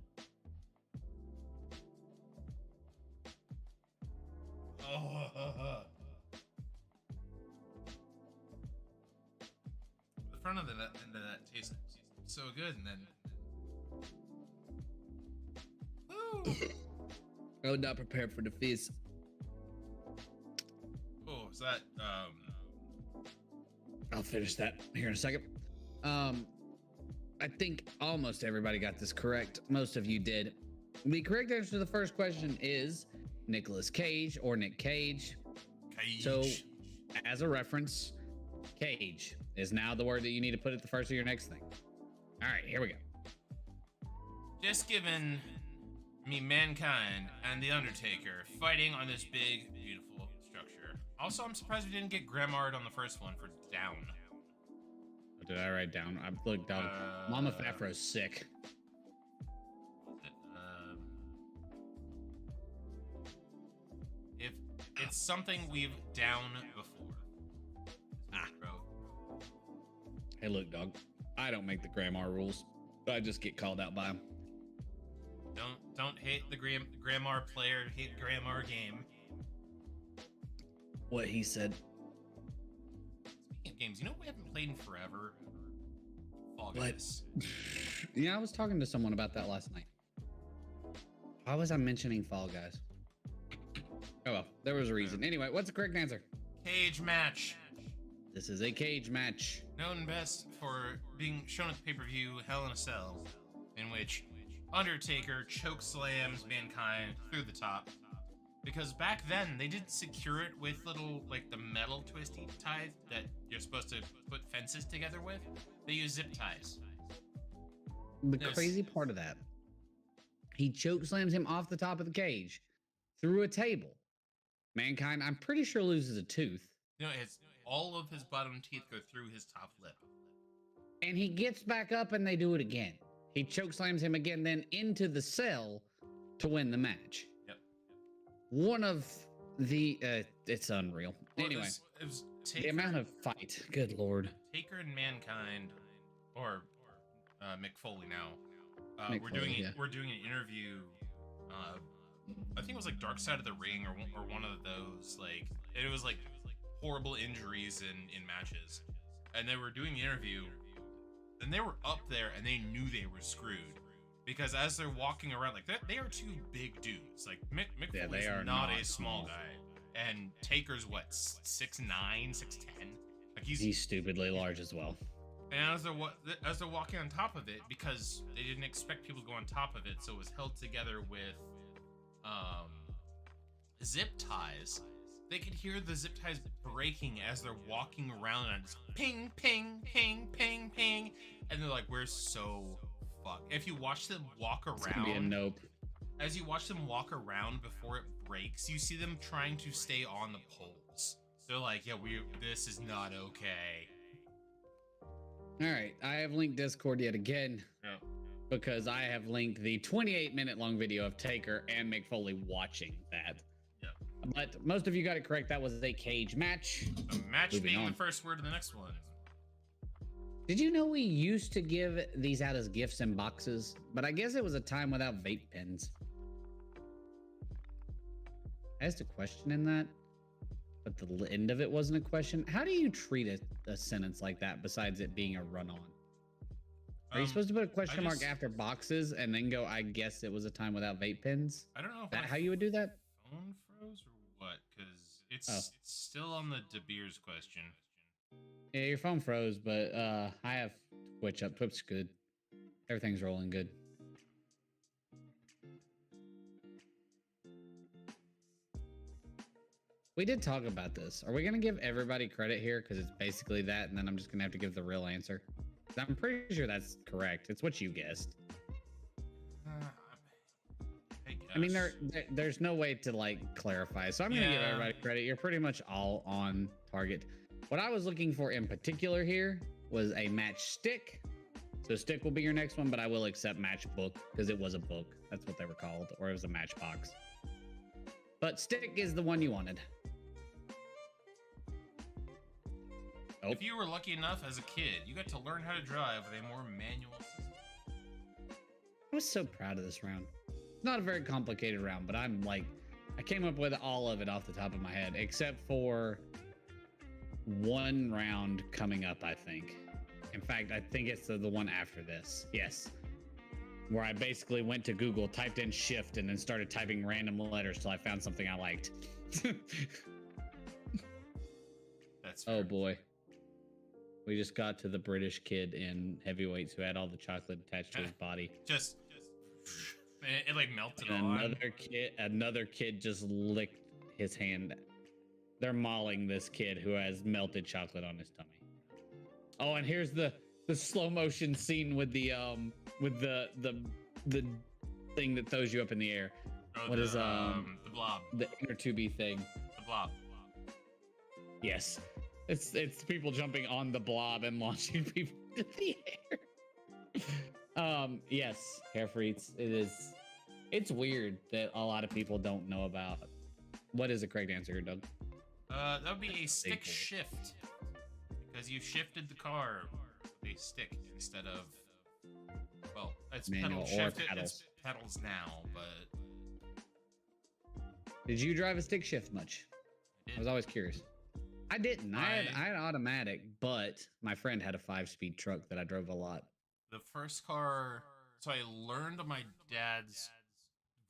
The front of that end of that tastes so good, and then. Woo! I was not prepared for the feast. Oh, is that I'll finish that here in a second. I think almost everybody got this correct. Most of you did. The correct answer to the first question is Nicolas Cage or Nick Cage. Cage? So, as a reference, Cage is now the word that you need to put at the first of your next thing. All right, here we go. Just given me Mankind and The Undertaker fighting on this big, beautiful structure. Also, I'm surprised we didn't get Grandmard on the first one for down. What did I write down? I looked down. Mama Fafro's sick. If it's something we've down before. Bro. Hey, look, dog. I don't make the Grandma rules. I just get called out by them. Don't hate the Grandma player, hate Grandma game. What he said. Speaking of games, you know what we haven't played in forever? Fall What? Guys. Yeah, I was talking to someone about that last night. Why was I mentioning Fall Guys? Oh well, there was a reason. Anyway, what's the correct answer? Cage match. This is a cage match. Known best for being shown at the pay-per-view Hell in a Cell, in which Undertaker choke slams Mankind through the top. Because back then, they didn't secure it with little, like, the metal twisty tie that you're supposed to put fences together with. They use zip ties. The Yes. crazy part of that, he choke slams him off the top of the cage through a table. Mankind, I'm pretty sure, loses a tooth. You know, all of his bottom teeth go through his top lip. And he gets back up and they do it again. He choke slams him again, then into the cell to win the match. Yep. One of the, it's unreal. Well, Anyway, it was the amount of fight, good lord. Taker and Mankind, or Mick Foley now. Mick We're Foley, doing yeah. we're doing an interview. I think it was like Dark Side of the Ring or one of those. Like it was like horrible injuries in matches, and they were doing the interview, and they were up there and they knew they were screwed because as they're walking around, like they are two big dudes. Like Mick Yeah, Foley's they are not not a small guy, and Taker's what 6'9", 6'10". Like He's stupidly large as well. and as they're walking on top of it, because they didn't expect people to go on top of it, so it was held together with zip ties. They could hear the zip ties breaking as they're walking around, and just ping, ping, ping, ping, ping, and they're like, "We're so fucked." If you watch them walk It's gonna be a around, nope. as you watch them walk around before it breaks, you see them trying to stay on the poles. They're like, "Yeah, this is not okay." All right, I have linked Discord yet again Yeah. because I have linked the 28-minute long video of Taker and Mick Foley watching that. Yeah. But most of you got it correct. That was a cage match. A match Moving being on. the first word of the next one. Did you know we used to give these out as gifts in boxes? But I guess it was a time without vape pens. I asked a question in that, but the end of it wasn't a question. How do you treat a sentence like that besides it being a run-on? Are you supposed to put a question mark just- after boxes and then go, I guess it was a time without vape pens? I don't know if Is that my how you would do that? phone froze or what, because it's Oh. still on the De Beers question. Yeah, your phone froze, but I have Twitch up. Twitch is good. Everything's rolling good. We did talk about this. Are we gonna give everybody credit here? Because it's basically that, and then I'm just gonna have to give the real answer. 'Cause I'm pretty sure that's correct. It's what you guessed. I mean, there's no way to like clarify. So I'm gonna give Yeah. everybody credit. You're pretty much all on target. What I was looking for in particular here was a match stick. So stick will be your next one, but I will accept match book because it was a book. That's what they were called, or it was a match box. But stick is the one you wanted. Oh, If you were lucky enough as a kid, you got to learn how to drive with a more manual system. I was so proud of this round. Not a very complicated round, but I'm like, I came up with all of it off the top of my head, except for one round coming up, I think. In fact, I think it's the one after this. Yes. Where I basically went to Google, typed in shift, and then started typing random letters till I found something I liked. That's fair. Oh boy. We just got to the British kid in heavyweights who had all the chocolate attached to his body. Just it like melted And on. another kid just licked his hand. They're mauling this kid who has melted chocolate on his tummy. Oh, and here's the slow motion scene with the thing that throws you up in the air. Oh, What is the blob? the inner tubey thing? The blob. Yes. It's people jumping on the blob and launching people into the air. Yes, hair freaks. It's weird that a lot of people don't know about. What is the correct answer here, Doug? That would be a stick boy. shift. Because you shifted the car with a stick instead of, well, it's Manual pedal or shift. It's pedals. pedals now, but Did you drive a stick shift much? I was always curious. I didn't. I had automatic, but my friend had a 5-speed truck that I drove a lot. the first car. So I learned on my dad's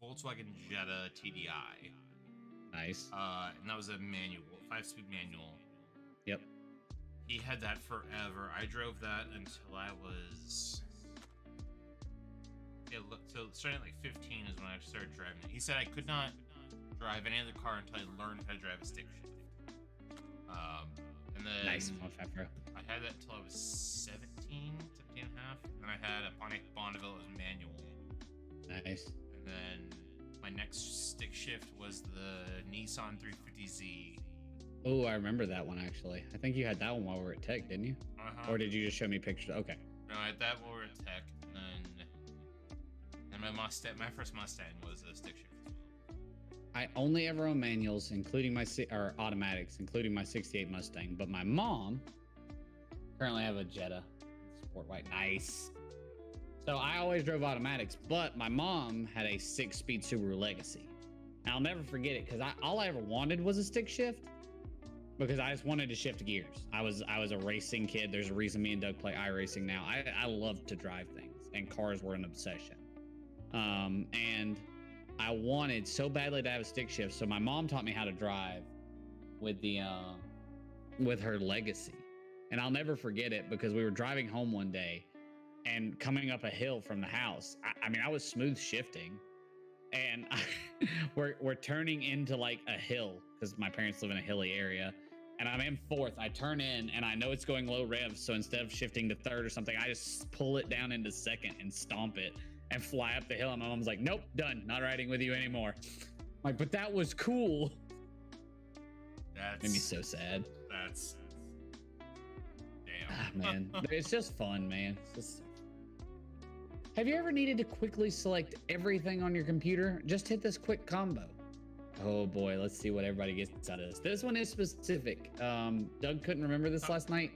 Volkswagen Jetta TDI. Nice. And that was a manual, 5-speed manual. Yep. He had that forever. I drove that until I was. So starting at like 15 is when I started driving it. He said I could not drive any other car until I learned how to drive a stick shift. And then Nice. One factor. I had that until I was 17 and a half. And then I had a Pontiac Bonneville, it was manual. Nice. And then my next stick shift was the Nissan 350Z. Oh, I remember that one actually. I think you had that one while we were at Tech, didn't you? Or did you just show me pictures? Okay. No, I had that while we were at Tech. And my Mustang, my first Mustang was a stick shift as well. I only ever own manuals, including my or automatics, including my '68 Mustang. But my mom currently have a Jetta Sport White. Nice. So I always drove automatics, but my mom had a 6-speed Subaru Legacy. And I'll never forget it because all I ever wanted was a stick shift because I just wanted to shift gears. I was a racing kid. There's a reason me and Doug play iRacing now. I love to drive things, and cars were an obsession. And I wanted so badly to have a stick shift, so my mom taught me how to drive with the with her Legacy. And I'll never forget it because we were driving home one day and coming up a hill from the house. I mean, I was smooth shifting, and we're turning into like a hill because my parents live in a hilly area. And I'm in fourth. I turn in and I know it's going low revs, so instead of shifting to third or something, I just pull it down into second and stomp it and fly up the hill. And my mom's like, "Nope, done. Not riding with you anymore." I'm like, but that was cool. That's Made me so sad. That's damn. Ah, man, it's just fun, man. It's just... Have you ever needed to quickly select everything on your computer? Just hit this quick combo. Oh boy, let's see what everybody gets out of this. This one is specific. Doug couldn't remember this last night.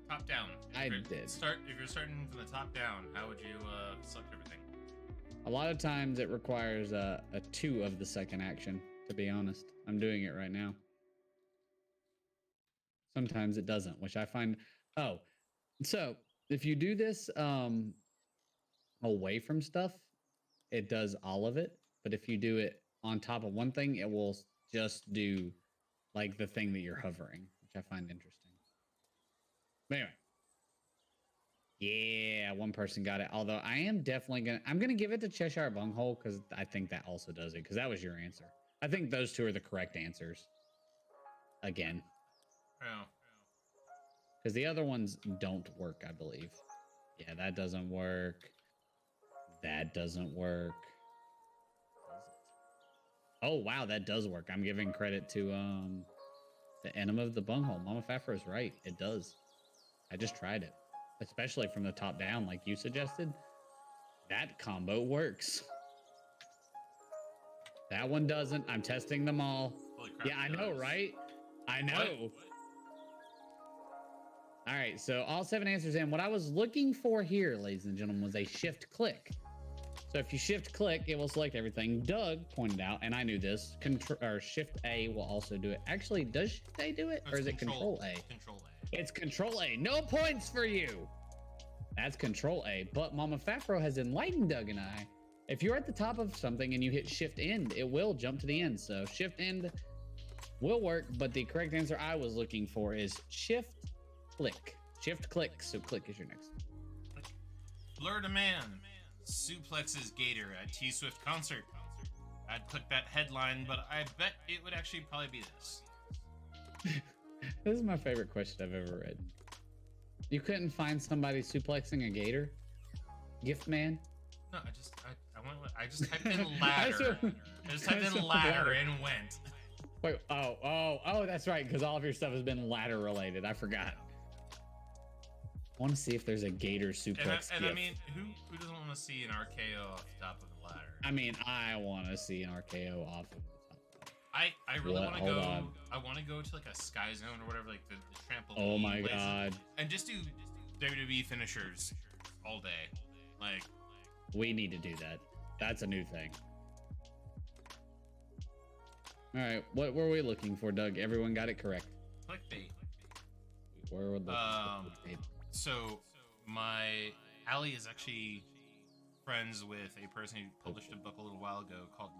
Top down. I If did. If you're starting from the top down, how would you select everything? A lot of times it requires a 2 of the second action, to be honest. I'm doing it right now. Sometimes it doesn't, which I find... Oh, so if you do this away from stuff, it does all of it. But if you do it on top of one thing, it will just do like the thing that you're hovering, which I find interesting. But anyway. Yeah, one person got it. Although I am definitely I'm gonna give it to Cheshire Bunghole because I think that also does it, because that was your answer. I think those two are the correct answers. Again. Oh. Because the other ones don't work, I believe. Yeah, that doesn't work. That doesn't work. Oh wow, that does work. I'm giving credit to the Enema of the Bunghole. Mama Fafra is right. It does. I just tried it. Especially from the top down, like you suggested. That combo works. That one doesn't. I'm testing them all. Holy crap, Yeah, I it know, does. right? I know. What? All right, so all 7 answers in. What I was looking for here, ladies and gentlemen, was a shift click. So if you shift click, it will select everything. Doug pointed out, and I knew this, shift A will also do it. Actually, does shift A do it? Or is it control A? Control A. It's control A. No points for you. That's control A. But Mama Fafro has enlightened Doug and I. If you're at the top of something and you hit shift end, it will jump to the end. So shift end will work, but the correct answer I was looking for is shift click. Shift click. So click is your next. Blur to man suplexes Gator at T-Swift concert. I'd click that headline, but I bet it would actually probably be this. This is my favorite question I've ever read. You couldn't find somebody suplexing a gator? Gift man? No, I just typed in ladder. I just typed in ladder and went. Wait, oh, that's right, because all of your stuff has been ladder related. I forgot. I want to see if there's a gator suplex And I gift. mean, who doesn't want to see an RKO off the top of the ladder? I mean, I want to see an RKO off of the top. I really want to Hold go. on. I want to go to like a Sky Zone or whatever, like the trampoline. Oh my places, god. and just do WWE finishers all day. Like, We need to do that. That's a new thing. All right, what were we looking for, Doug? Everyone got it correct. clickbait. Where would the clickbait? So my Allie is actually friends with a person who published a book a little while ago called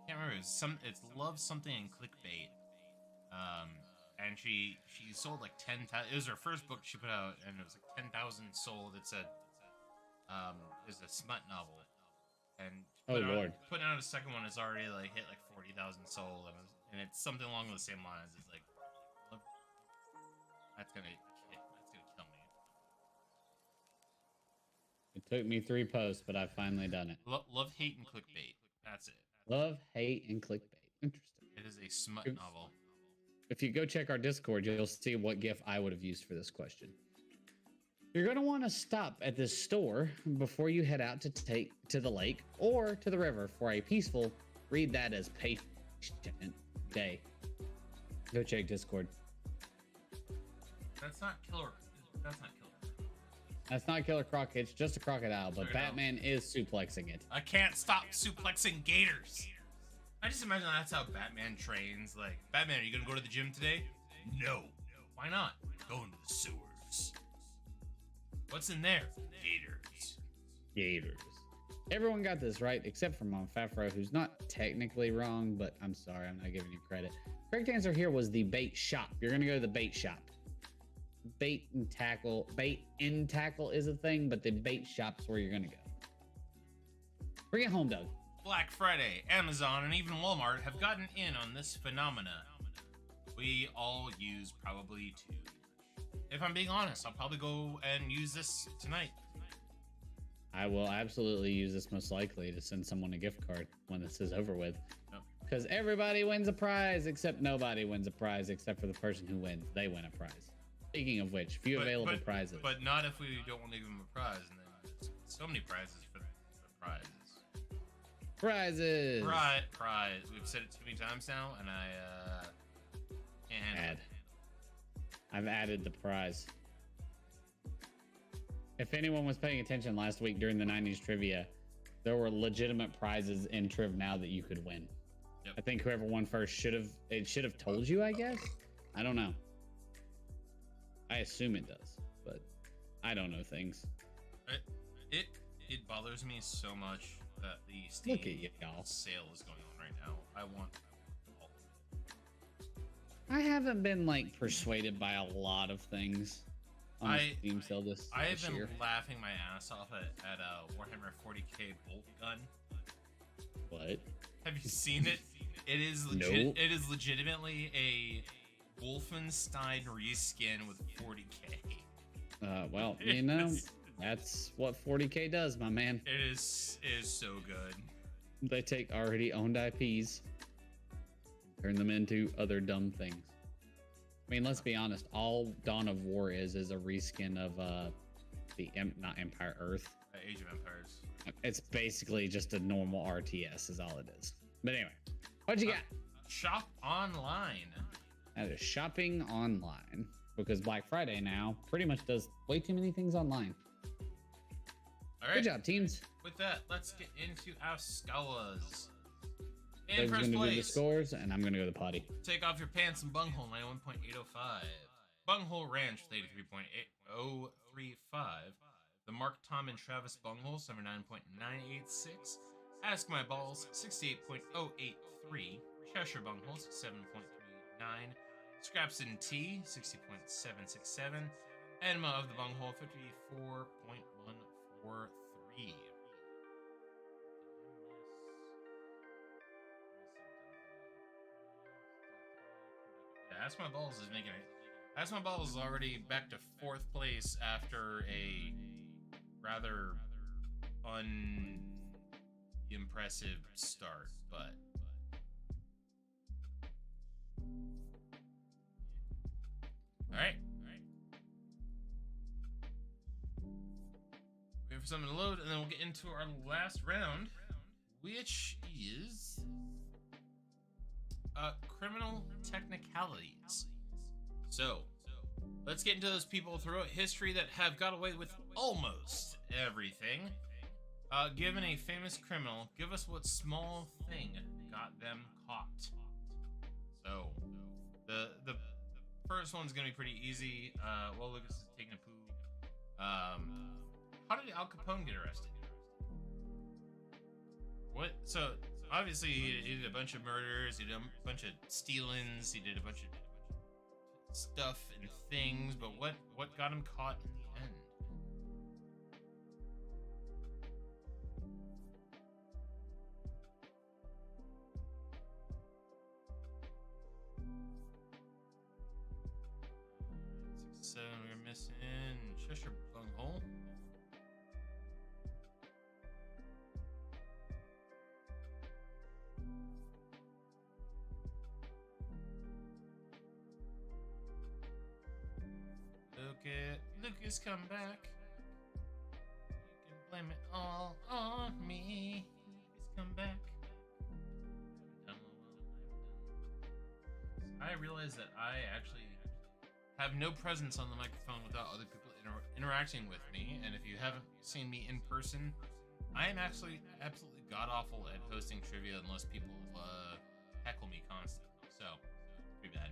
can't remember. It's Love Something and Clickbait. And she sold like 10,000. It was her first book she put out, and it was like 10,000 sold. It said is a smut novel, and Lord, putting out a second one has already like hit like 40,000 sold, and it's something along the same lines. It's like, that's gonna kill me. it took me 3 posts, but I've finally done it. Love, hate, and clickbait. That's it. Love, hate, and clickbait. Interesting. It is a smut Oops. novel. If you go check our Discord, you'll see what GIF I would have used for this question. You're going to want to stop at this store before you head out to take to the lake or to the river for a peaceful, read that as patient day. Go check Discord. That's not Killer. That's not Killer. That's not Killer Croc. It's just a crocodile, but Crocodile. Batman is suplexing it. I can't stop suplexing gators. I just imagine that's how Batman trains. Like, Batman, are you gonna go to the gym today? No. Why not? Going to the sewers. What's in there? Gators. Gators. Everyone got this right, except for Mom Fafro, who's not technically wrong, but I'm sorry, I'm not giving you credit. Correct answer here was the bait shop. You're gonna go to the bait shop. Bait and tackle. Bait in tackle is a thing, but the bait shop's where you're gonna go. Bring it home, Doug. Black Friday, Amazon, and even Walmart have gotten in on this phenomena. We all use probably too. If I'm being honest, I'll probably go and use this tonight. I will absolutely use this most likely to send someone a gift card when this is over with. Yep. Because everybody wins a prize, except nobody wins a prize except for the person who wins. They win a prize. Speaking of which, few available prizes. But not if we don't want to give them a prize. And then there's so many prizes for prizes. Prizes. Prize. We've said it too many times now, and I can't handle Add. it. I've added the prize. If anyone was paying attention last week during the 90s trivia, there were legitimate prizes in Triv Now that you could win. Yep. I think whoever won first should have told you, I guess. I don't know. I assume it does, but I don't know things. It bothers me so much that the Steam Look at y'all. sale is going on right now. I want all of it. I haven't been like persuaded by a lot of things on the Steam sale this I have been year. laughing my ass off at Warhammer 40k bolt gun. What? Have you seen it? It is Nope. It is legitimately a Wolfenstein reskin with 40k. Well, you know, that's what 40k does, my man. It is so good. They take already owned IPs, turn them into other dumb things. I mean, let's be honest. All Dawn of War is a reskin of not Empire Earth. Age of Empires. It's basically just a normal RTS, is all it is. But anyway, what you got? Shop online. That is shopping online, because Black Friday now pretty much does way too many things online. All right. Good job, teams. With that, let's get into our scores. In Dave's first gonna do the place, scores, and I'm gonna go to the potty. take off your pants and bunghole 91.805. Bunghole Ranch with 83.8035. The Mark, Tom, and Travis Bunghole 79.986. Ask My Balls 68.083. Cheshire Bungholes 7.39. Scraps and Tea 60.767. Enema of the Bunghole 54.143. Yeah, Ask My Balls is making it. Ask My Balls is already back to 4th place after a rather unimpressive start, but all right. Wait for something to load, and then we'll get into our last round, which is criminal technicalities. So, let's get into those people throughout history that have got away with almost everything. Given a famous criminal, give us what small thing got them caught. So, the first one's gonna be pretty easy. While Lucas is taking a poo. How did Al Capone get arrested? What? So, obviously, he did a bunch of murders, he did a bunch of stealings, he did a bunch of stuff and things, but what got him caught in the end? Six, seven, we're missing Cheshire Bunghole. Lucas, come back. You can blame it all on me. Lucas, come back. I realize that I actually have no presence on the microphone without other people interacting with me, and if you haven't seen me in person, I am actually absolutely god-awful at hosting trivia unless people heckle me constantly, so pretty bad.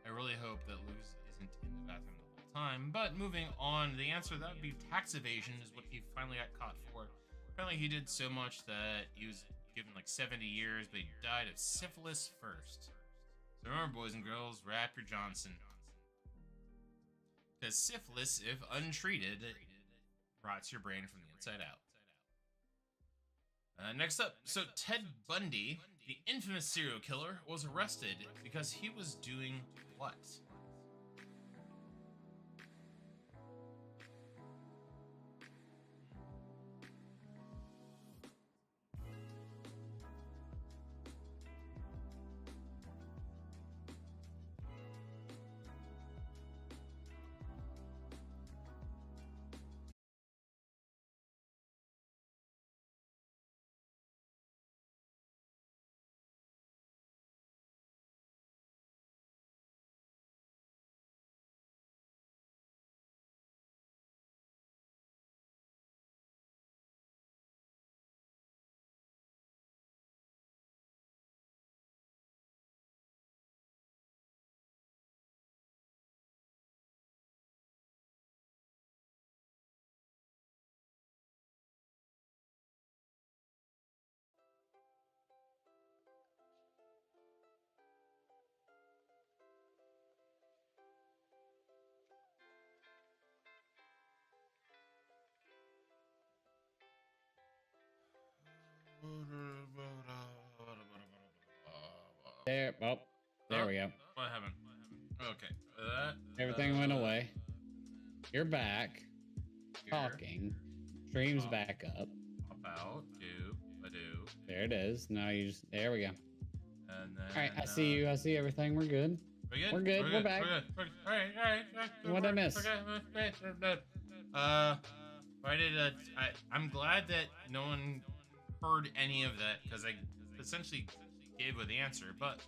I really hope that Lucas isn't in the bathroom the whole time, but moving on, the answer that would be tax evasion is what he finally got caught for. Apparently he did so much that he was given like 70 years, but he died of syphilis first. So remember, boys and girls, wrap your Johnson. Because syphilis, if untreated, rots your brain from the inside out. Next up, so Ted Bundy, the infamous serial killer, was arrested because he was doing what? There, oh, there we go. What happened? Okay. Everything went away. You're back. Here. Talking. Stream's back up. Pop out. Do. There it is. Now you just, there we go. And then, All right, I see you. I see everything. We're good. We good? We're good. We're back. We're good. All right. What'd I miss? Why did I'm glad that no one heard any of that because I essentially gave with the answer. But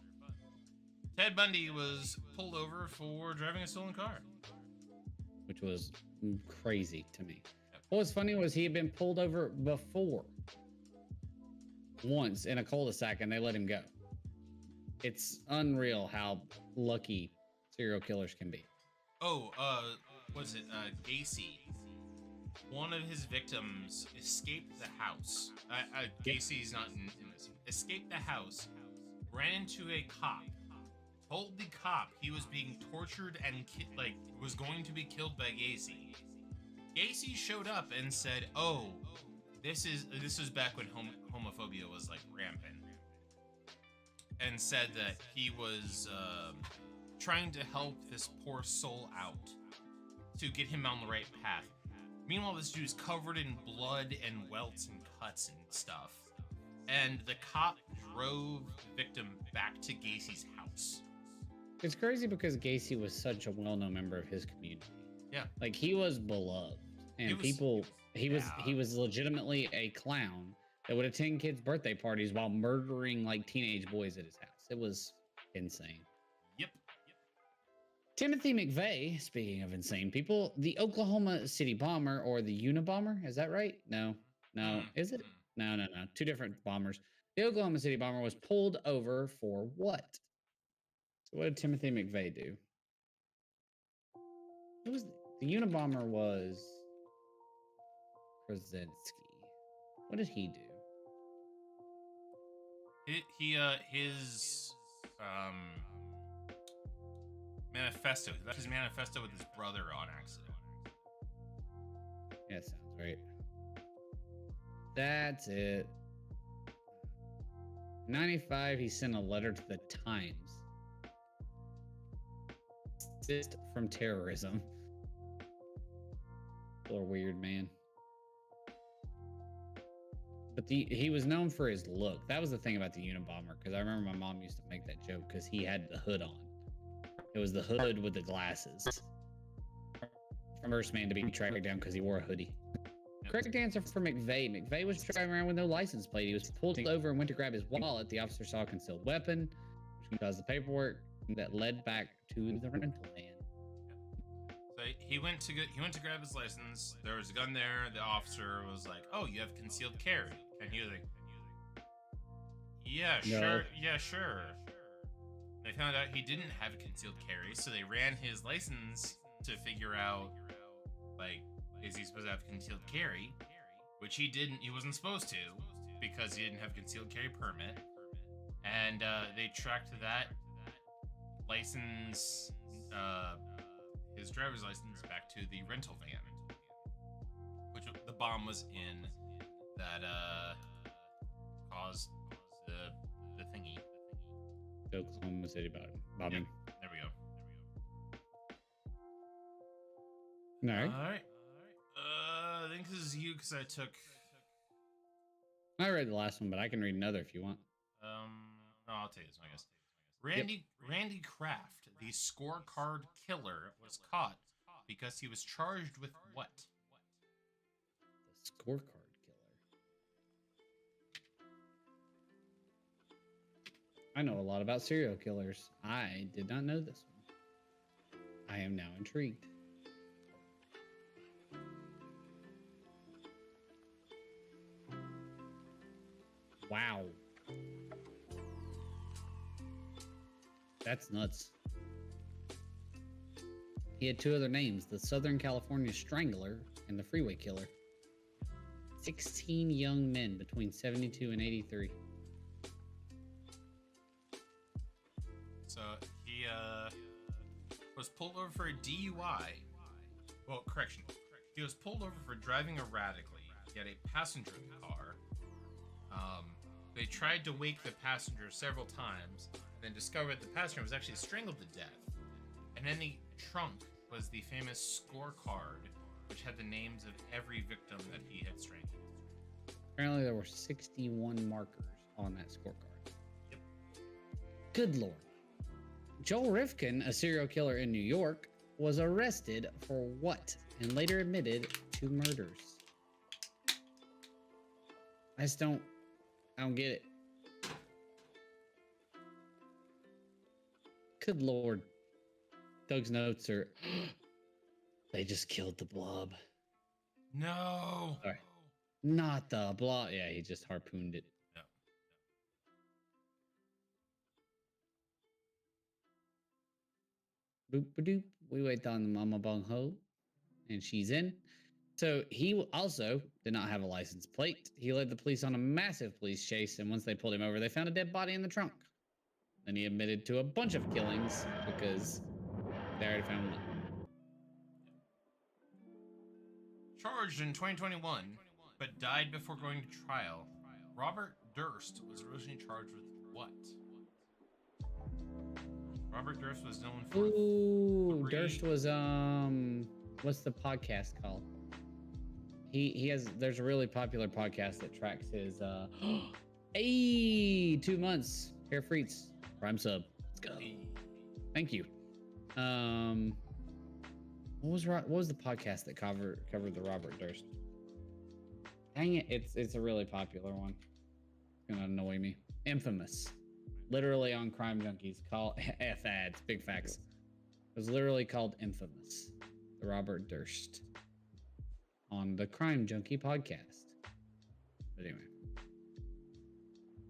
Ted Bundy was pulled over for driving a stolen car. Which was crazy to me. What was funny was he had been pulled over before once in a cul-de-sac and they let him go. It's unreal how lucky serial killers can be. Oh, was it Gacy? One of his victims escaped the house. Gacy's not in this. Escaped the house, ran into a cop, told the cop he was being tortured and was going to be killed by Gacy. Gacy showed up and said, "Oh, this was back when homophobia was like rampant," and said that he was trying to help this poor soul out to get him on the right path. Meanwhile, this dude's covered in blood and welts and cuts and stuff. And the cop drove the victim back to Gacy's house. It's crazy because Gacy was such a well-known member of his community. Yeah. Like he was beloved. And he was legitimately a clown that would attend kids' birthday parties while murdering like teenage boys at his house. It was insane. Yep. Timothy McVeigh, speaking of insane people, the Oklahoma City bomber or the Unabomber, is that right? No. Is it? No. Two different bombers. The Oklahoma City bomber was pulled over for what? So what did Timothy McVeigh do? It was the Unabomber was Krasinski. What did he do? His manifesto. He left his manifesto with his brother on accident. Yeah, that sounds right. That's it. 95, he sent a letter to the Times. Desist from terrorism. Poor weird man. But he was known for his look. That was the thing about the Unabomber, because I remember my mom used to make that joke because he had the hood on. It was the hood with the glasses. First man to be tracked down because he wore a hoodie. Correct answer for McVeigh. McVeigh was driving around with no license plate. He was pulled over and went to grab his wallet. The officer saw a concealed weapon, which caused the paperwork that led back to the rental van. So he went to grab his license. There was a gun there. The officer was like, "Oh, you have concealed carry," and he was like, "Yeah, sure. Yeah, sure." They found out he didn't have concealed carry, so they ran his license to figure out, like, is he supposed to have concealed carry? Which he didn't. He wasn't supposed to because he didn't have concealed carry permit. And they tracked that license, his driver's license, back to the rental van, which the bomb was in that caused the thingy. The Oklahoma City bombing. Yep, there we go. All right. All right. I think this is you because I read the last one, but I can read another if you want. No, I'll take this one, I guess. Randy Kraft, the scorecard killer, was caught because he was charged with what? The scorecard killer. I know a lot about serial killers. I did not know this one. I am now intrigued. Wow. That's nuts. He had two other names, the Southern California Strangler and the Freeway Killer. 16 young men between 72 and 83. So he was pulled over for a DUI. Well, correction. He was pulled over for driving erratically. He had a passenger in the car. They tried to wake the passenger several times, then discovered the passenger was actually strangled to death. And in the trunk was the famous scorecard, which had the names of every victim that he had strangled. Apparently there were 61 markers on that scorecard. Yep. Good Lord. Joel Rifkin, a serial killer in New York, was arrested for what and later admitted to murders? I don't get it. Good Lord. Doug's notes are, they just killed the blob. No. Sorry. Not the blob. Yeah, he just harpooned it. No. Boop ba doop. We wait on the Mama Bung Ho, and she's in. So he also did not have a license plate. He led the police on a massive police chase, and once they pulled him over, they found a dead body in the trunk. Then he admitted to a bunch of killings because they already found one. Charged in 2021, but died before going to trial, Robert Durst was originally charged with what? Robert Durst was known for... Ooh, Durst was, what's the podcast called? He has, there's a really popular podcast that tracks his, hey, 2 months, Hair Freets, Prime sub, let's go. Thank you. What was the podcast that covered the Robert Durst? Dang it, it's a really popular one. It's gonna annoy me. Infamous. Literally on Crime Junkies. Call F ads, big facts. It was literally called Infamous. The Robert Durst. On the Crime Junkie podcast. But anyway.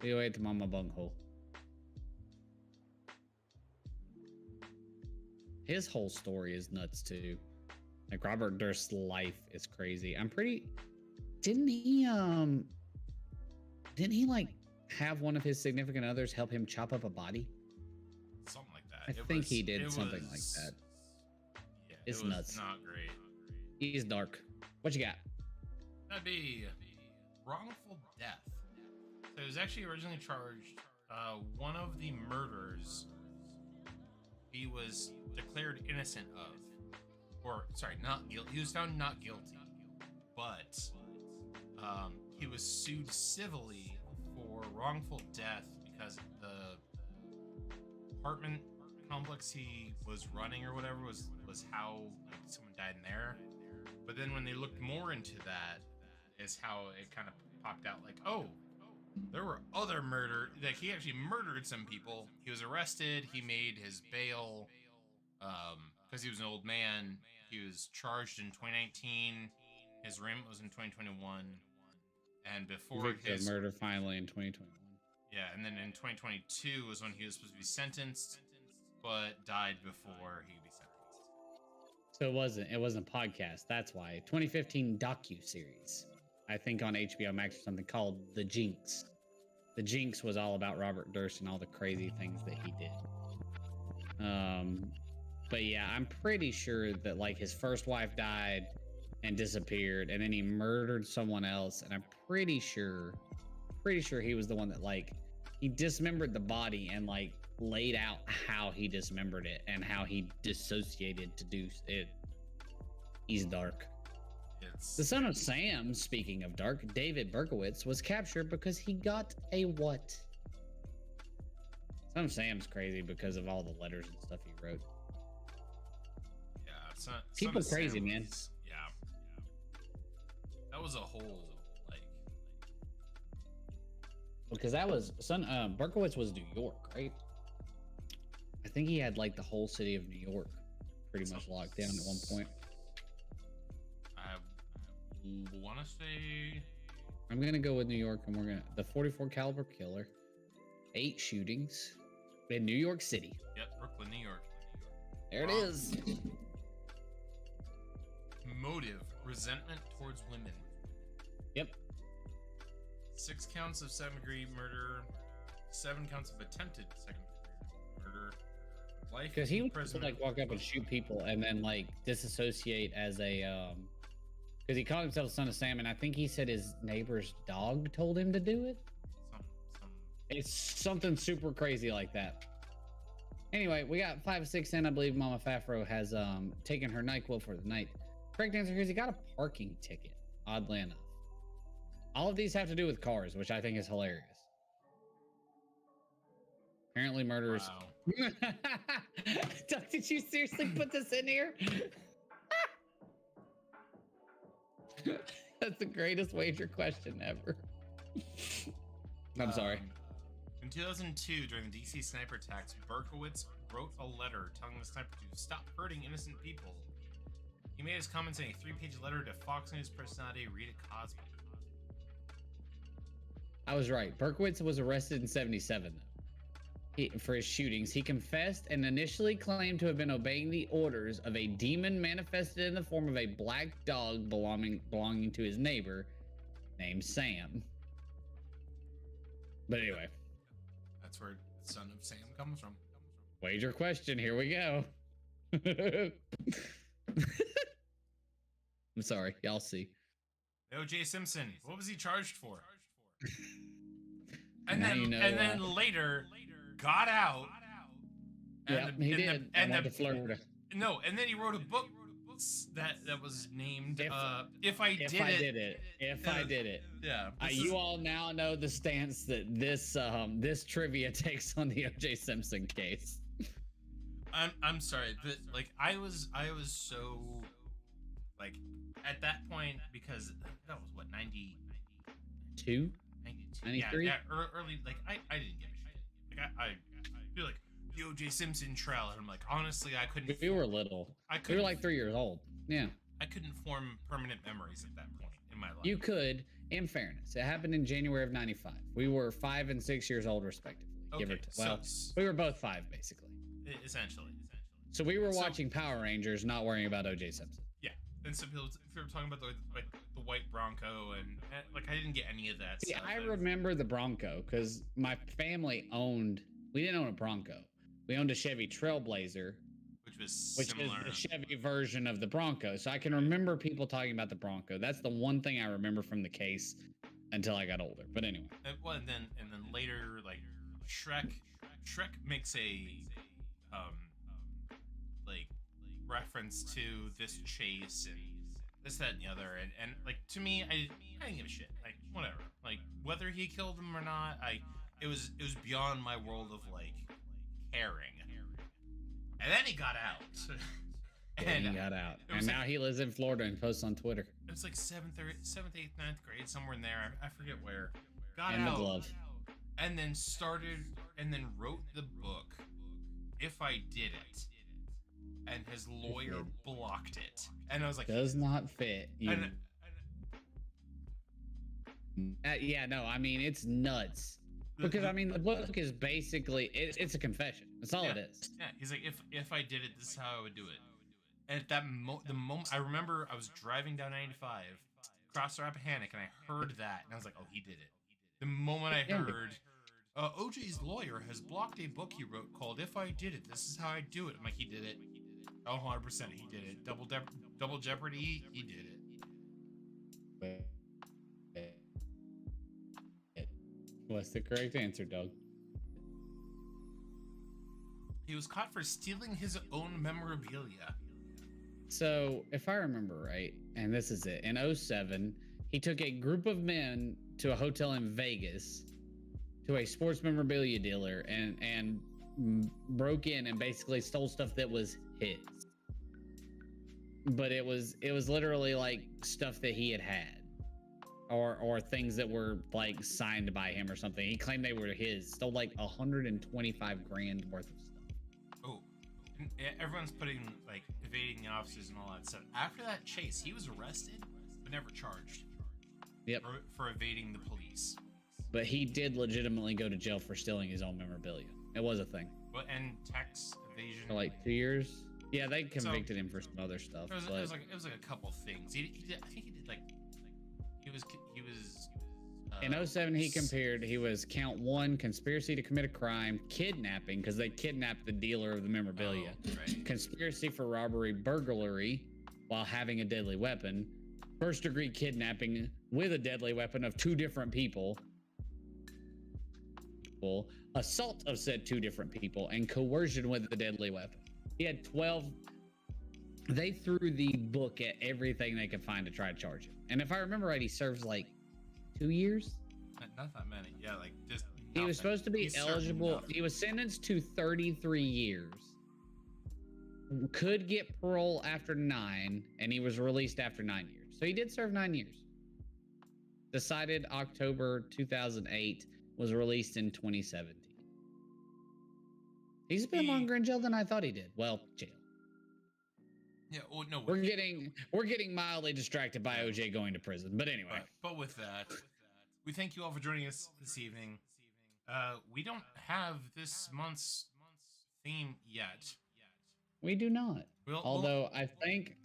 We wait to Mama Bunghole. His whole story is nuts too. Like Robert Durst's life is crazy. Didn't he like have one of his significant others help him chop up a body? Something like that. I think he did something like that. Yeah, It's it was nuts. Not great. He's dark. What you got? That'd be wrongful death. So he was actually originally charged one of the murders he was declared innocent of. Or, sorry, not guilty. He was found not guilty. But he was sued civilly for wrongful death because the apartment complex he was running or whatever was how like, someone died in there. But then when they looked more into that, is how it kind of popped out like, oh, there were other murder. Like he actually murdered some people. He was arrested. He made his bail because he was an old man. He was charged in 2019. His arraignment was in 2021. And before his murder finally in 2021. Yeah, and then in 2022 was when he was supposed to be sentenced, but died before he could be sentenced. So it wasn't a podcast. That's why. 2015 docu-series. I think on HBO Max or something called The Jinx. The Jinx was all about Robert Durst and all the crazy things that he did. But yeah, I'm pretty sure that like his first wife died and disappeared, and then he murdered someone else, and I'm pretty sure he was the one that like he dismembered the body and like laid out how he dismembered it and how he dissociated to do it. He's dark. The son of Sam, speaking of dark, David Berkowitz, was captured because he got a what? Son of Sam's crazy because of all the letters and stuff he wrote. Yeah, people crazy, man. Yeah, that was a whole like because that was Berkowitz was New York, right? I think he had like the whole city of New York pretty much locked down at one point. I want to say I'm gonna go with New York, and we're gonna the 44 caliber killer, 8 shootings in New York City. Yep, Brooklyn, New York. There it is. Motive: resentment towards women. Yep. 6 counts of 2nd-degree murder, 7 counts of attempted 2nd-degree murder. Life Because he would imprisonment. like walk up and shoot people and then like disassociate as a because he called himself Son of Sam, and I think he said his neighbor's dog told him to do it. It's something super crazy like that. Anyway, we got 5 6 in. I believe Mama Fafro has taken her NyQuil for the night. Correct answer here is he got a parking ticket, oddly enough. All of these have to do with cars, which I think is hilarious. Apparently murder is Wow. Doug, did you seriously put this in here? That's the greatest wager question ever. I'm sorry. In 2002, during the DC sniper attacks, Berkowitz wrote a letter telling the sniper to stop hurting innocent people. He made his comments in a 3-page letter to Fox News personality Rita Cosby. I was right. Berkowitz was arrested in 77, though. For his shootings. He confessed and initially claimed to have been obeying the orders of a demon manifested in the form of a black dog belonging to his neighbor named Sam. But anyway. That's where the son of Sam comes from. Wager question. Here we go. I'm sorry. Y'all see. O.J. Simpson. What was he charged for? And Now then, you know, and then later got out. Yeah, he did. And went to Florida. No, and then he wrote a book that was named If I Did It. If I Did It. Yeah. You all now know the stance that this trivia takes on the O.J. Simpson case. I'm sorry, but like I was so like at that point, because that was what 92, 93. Yeah, early. Like I didn't give a shit. Like I feel like the O.J. Simpson trial, and I'm like, honestly, I couldn't. We were little. We were like 3 years old. Yeah. I couldn't form permanent memories at that point in my life. You could, in fairness. It happened in January of '95. We were 5 and 6 years old, respectively. Okay, Give or take. Well, we were both 5, basically. Essentially. So we were watching Power Rangers, not worrying about O.J. Simpson. Yeah, and some people were talking about the white Bronco, and like I didn't get any of that. See, stuff. I remember the Bronco because my family owned. We didn't own a Bronco. We owned a Chevy Trailblazer, which is the Chevy version of the Bronco. So I can remember people talking about the Bronco. That's the one thing I remember from the case until I got older. But anyway. And then later, like Shrek makes a like reference to this chase and this, that, and the other, and like to me, I didn't give a shit. Like whatever. Like whether he killed him or not, it was beyond my world of like caring. And then he got out. And he got out. And now he lives in Florida and posts on Twitter. It was like 7th, 8th, 9th grade, somewhere in there. I forget where. Got and out. The glove. And then wrote the book, If I Did It. And his lawyer blocked it. And I was like, does not fit. Yeah, no, I mean, it's nuts. Because I mean, the book is basically it's a confession. That's all it is. Yeah, he's like, if I did it, this is how I would do it. And at that the moment, I remember I was driving down 95, across the Rappahannock, and I heard that, and I was like, oh, he did it. The moment I heard, OJ's lawyer has blocked a book he wrote called "If I Did It, This Is How I Do It." I'm like, he did it. 100%, he did it. Double Jeopardy, he did it. What's the correct answer, Doug? He was caught for stealing his own memorabilia. So, if I remember right, and this is it, in 2007, he took a group of men to a hotel in Vegas, to a sports memorabilia dealer, and broke in and basically stole stuff that was his. But it was literally like stuff that he had. Or things that were like signed by him or something. He claimed they were his. Stole like 125 grand worth of stuff. Oh, and everyone's putting like evading the officers and all that stuff. After that chase, he was arrested but never charged. Yep. For evading the police. But he did legitimately go to jail for stealing his own memorabilia. It was a thing. Well, and tax evasion. For like 2 years. Yeah, they convicted him for some other stuff. It was like a couple things. He did, I think he did like. He was in 2007 he was count 1, conspiracy to commit a crime, kidnapping because they kidnapped the dealer of the memorabilia, right. Conspiracy for robbery, burglary while having a deadly weapon, 1st degree kidnapping with a deadly weapon of 2 different people, assault of said 2 different people, and coercion with a deadly weapon. He had 12. They threw the book at everything they could find to try to charge him. And if I remember right, he serves like 2 years. Not that many. Yeah, like just He was Nothing. supposed to be He served eligible. nothing. He was sentenced to 33 years. Could get parole after 9, and he was released after 9 years. So he did serve 9 years. Decided October 2008, was released in 2017. He's been longer in jail than I thought he did. Well, jail. Yeah. Well, no. We're getting mildly distracted by OJ going to prison. But anyway. But with that, we thank you all for joining us this evening. We don't have this month's theme yet. We do not. We'll- Although I think,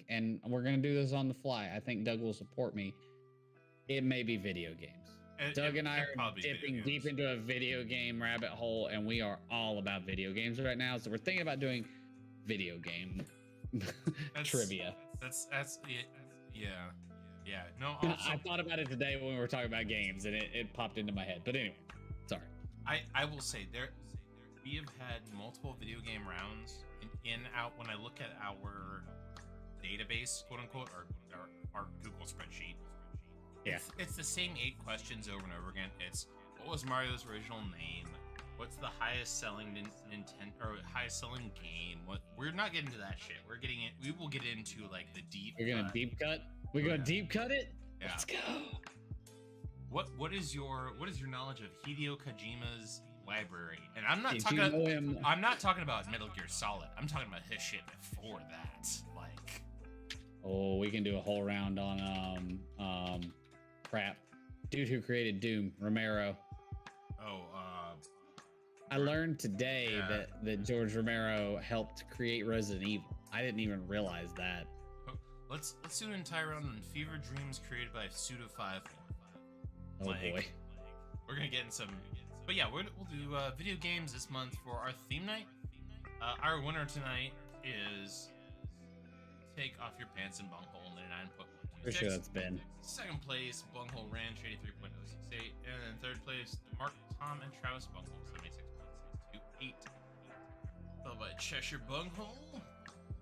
and we're gonna do this on the fly. I think Doug will support me. It may be video games. Doug and I are probably video dipping games. deep into a video game rabbit hole, and we are all about video games right now. So we're thinking about doing video game trivia. That's yeah. No, I also, thought about it today when we were talking about games, and it popped into my head. But anyway, sorry. I will say we have had multiple video game rounds out when I look at our database, quote unquote, or our Google spreadsheet. Yeah. It's the same 8 questions over and over again. It's what was Mario's original name? What's the highest selling Nintendo or highest selling game? What we're not getting to that shit. We're getting it. We will get into like the deep. We're gonna deep cut. We're gonna deep cut it. Yeah. Let's go. What is your knowledge of Hideo Kojima's library? And I'm not Did talking you about, know him? I'm not talking about Metal Gear Solid. I'm talking about his shit before that. Like, Oh, we can do a whole round on crap. Dude who created Doom, Romero. I learned today Yeah. that George Romero helped create Resident Evil. I didn't even realize that. let's do an entire round on Fever Dreams created by Suda5. Oh boy. We're gonna get in some, but yeah, we'll do video games this month for our theme night. Our winner tonight is Take Off Your Pants and Bunghole 99.126. For sure that's Ben. Second place, Bunghole Ranch 83.068, and then third place, Mark, Tom, and Travis Bunghole 76.628. Followed by Cheshire Bunghole,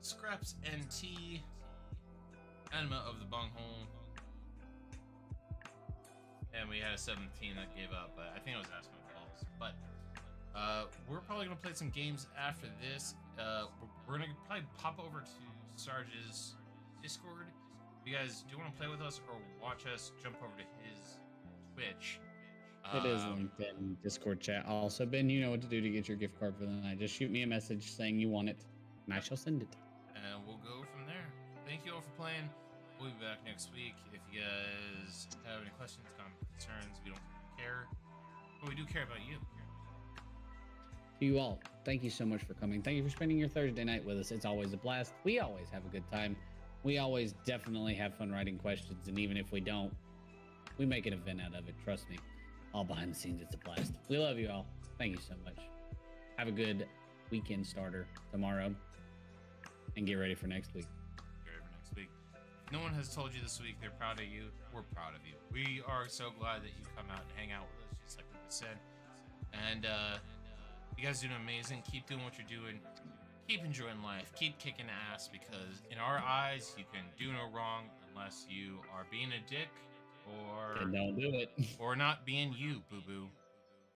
Scraps NT, Anima of the Bunghole, and we had a 17 that gave up, but I think it was Aspen Falls. But we're probably gonna play some games after this. We're gonna probably pop over to Sarge's Discord. If you guys do want to play with us or watch us, jump over to his Twitch. It is linked in Discord chat. Also, Ben, you know what to do to get your gift card for the night. Just shoot me a message saying you want it, and I shall send it. And we'll go from there. Thank you all for playing. We'll be back next week. If you guys have any questions, comments, concerns, we don't care. But we do care about you. To you all, thank you so much for coming. Thank you for spending your Thursday night with us. It's always a blast. We always have a good time. We always definitely have fun writing questions, and even if we don't, we make an event out of it. Trust me. All behind the scenes, it's a blast. We love you all. Thank you so much. Have a good weekend starter tomorrow, and get ready for next week. Get ready for next week. If no one has told you this week they're proud of you, we're proud of you. We are so glad that you come out and hang out with us, just like we said. And you guys are doing amazing. Keep doing what you're doing. Keep enjoying life. Keep kicking ass, because in our eyes, you can do no wrong unless you are being a dick or And don't do it. or not being you, boo boo.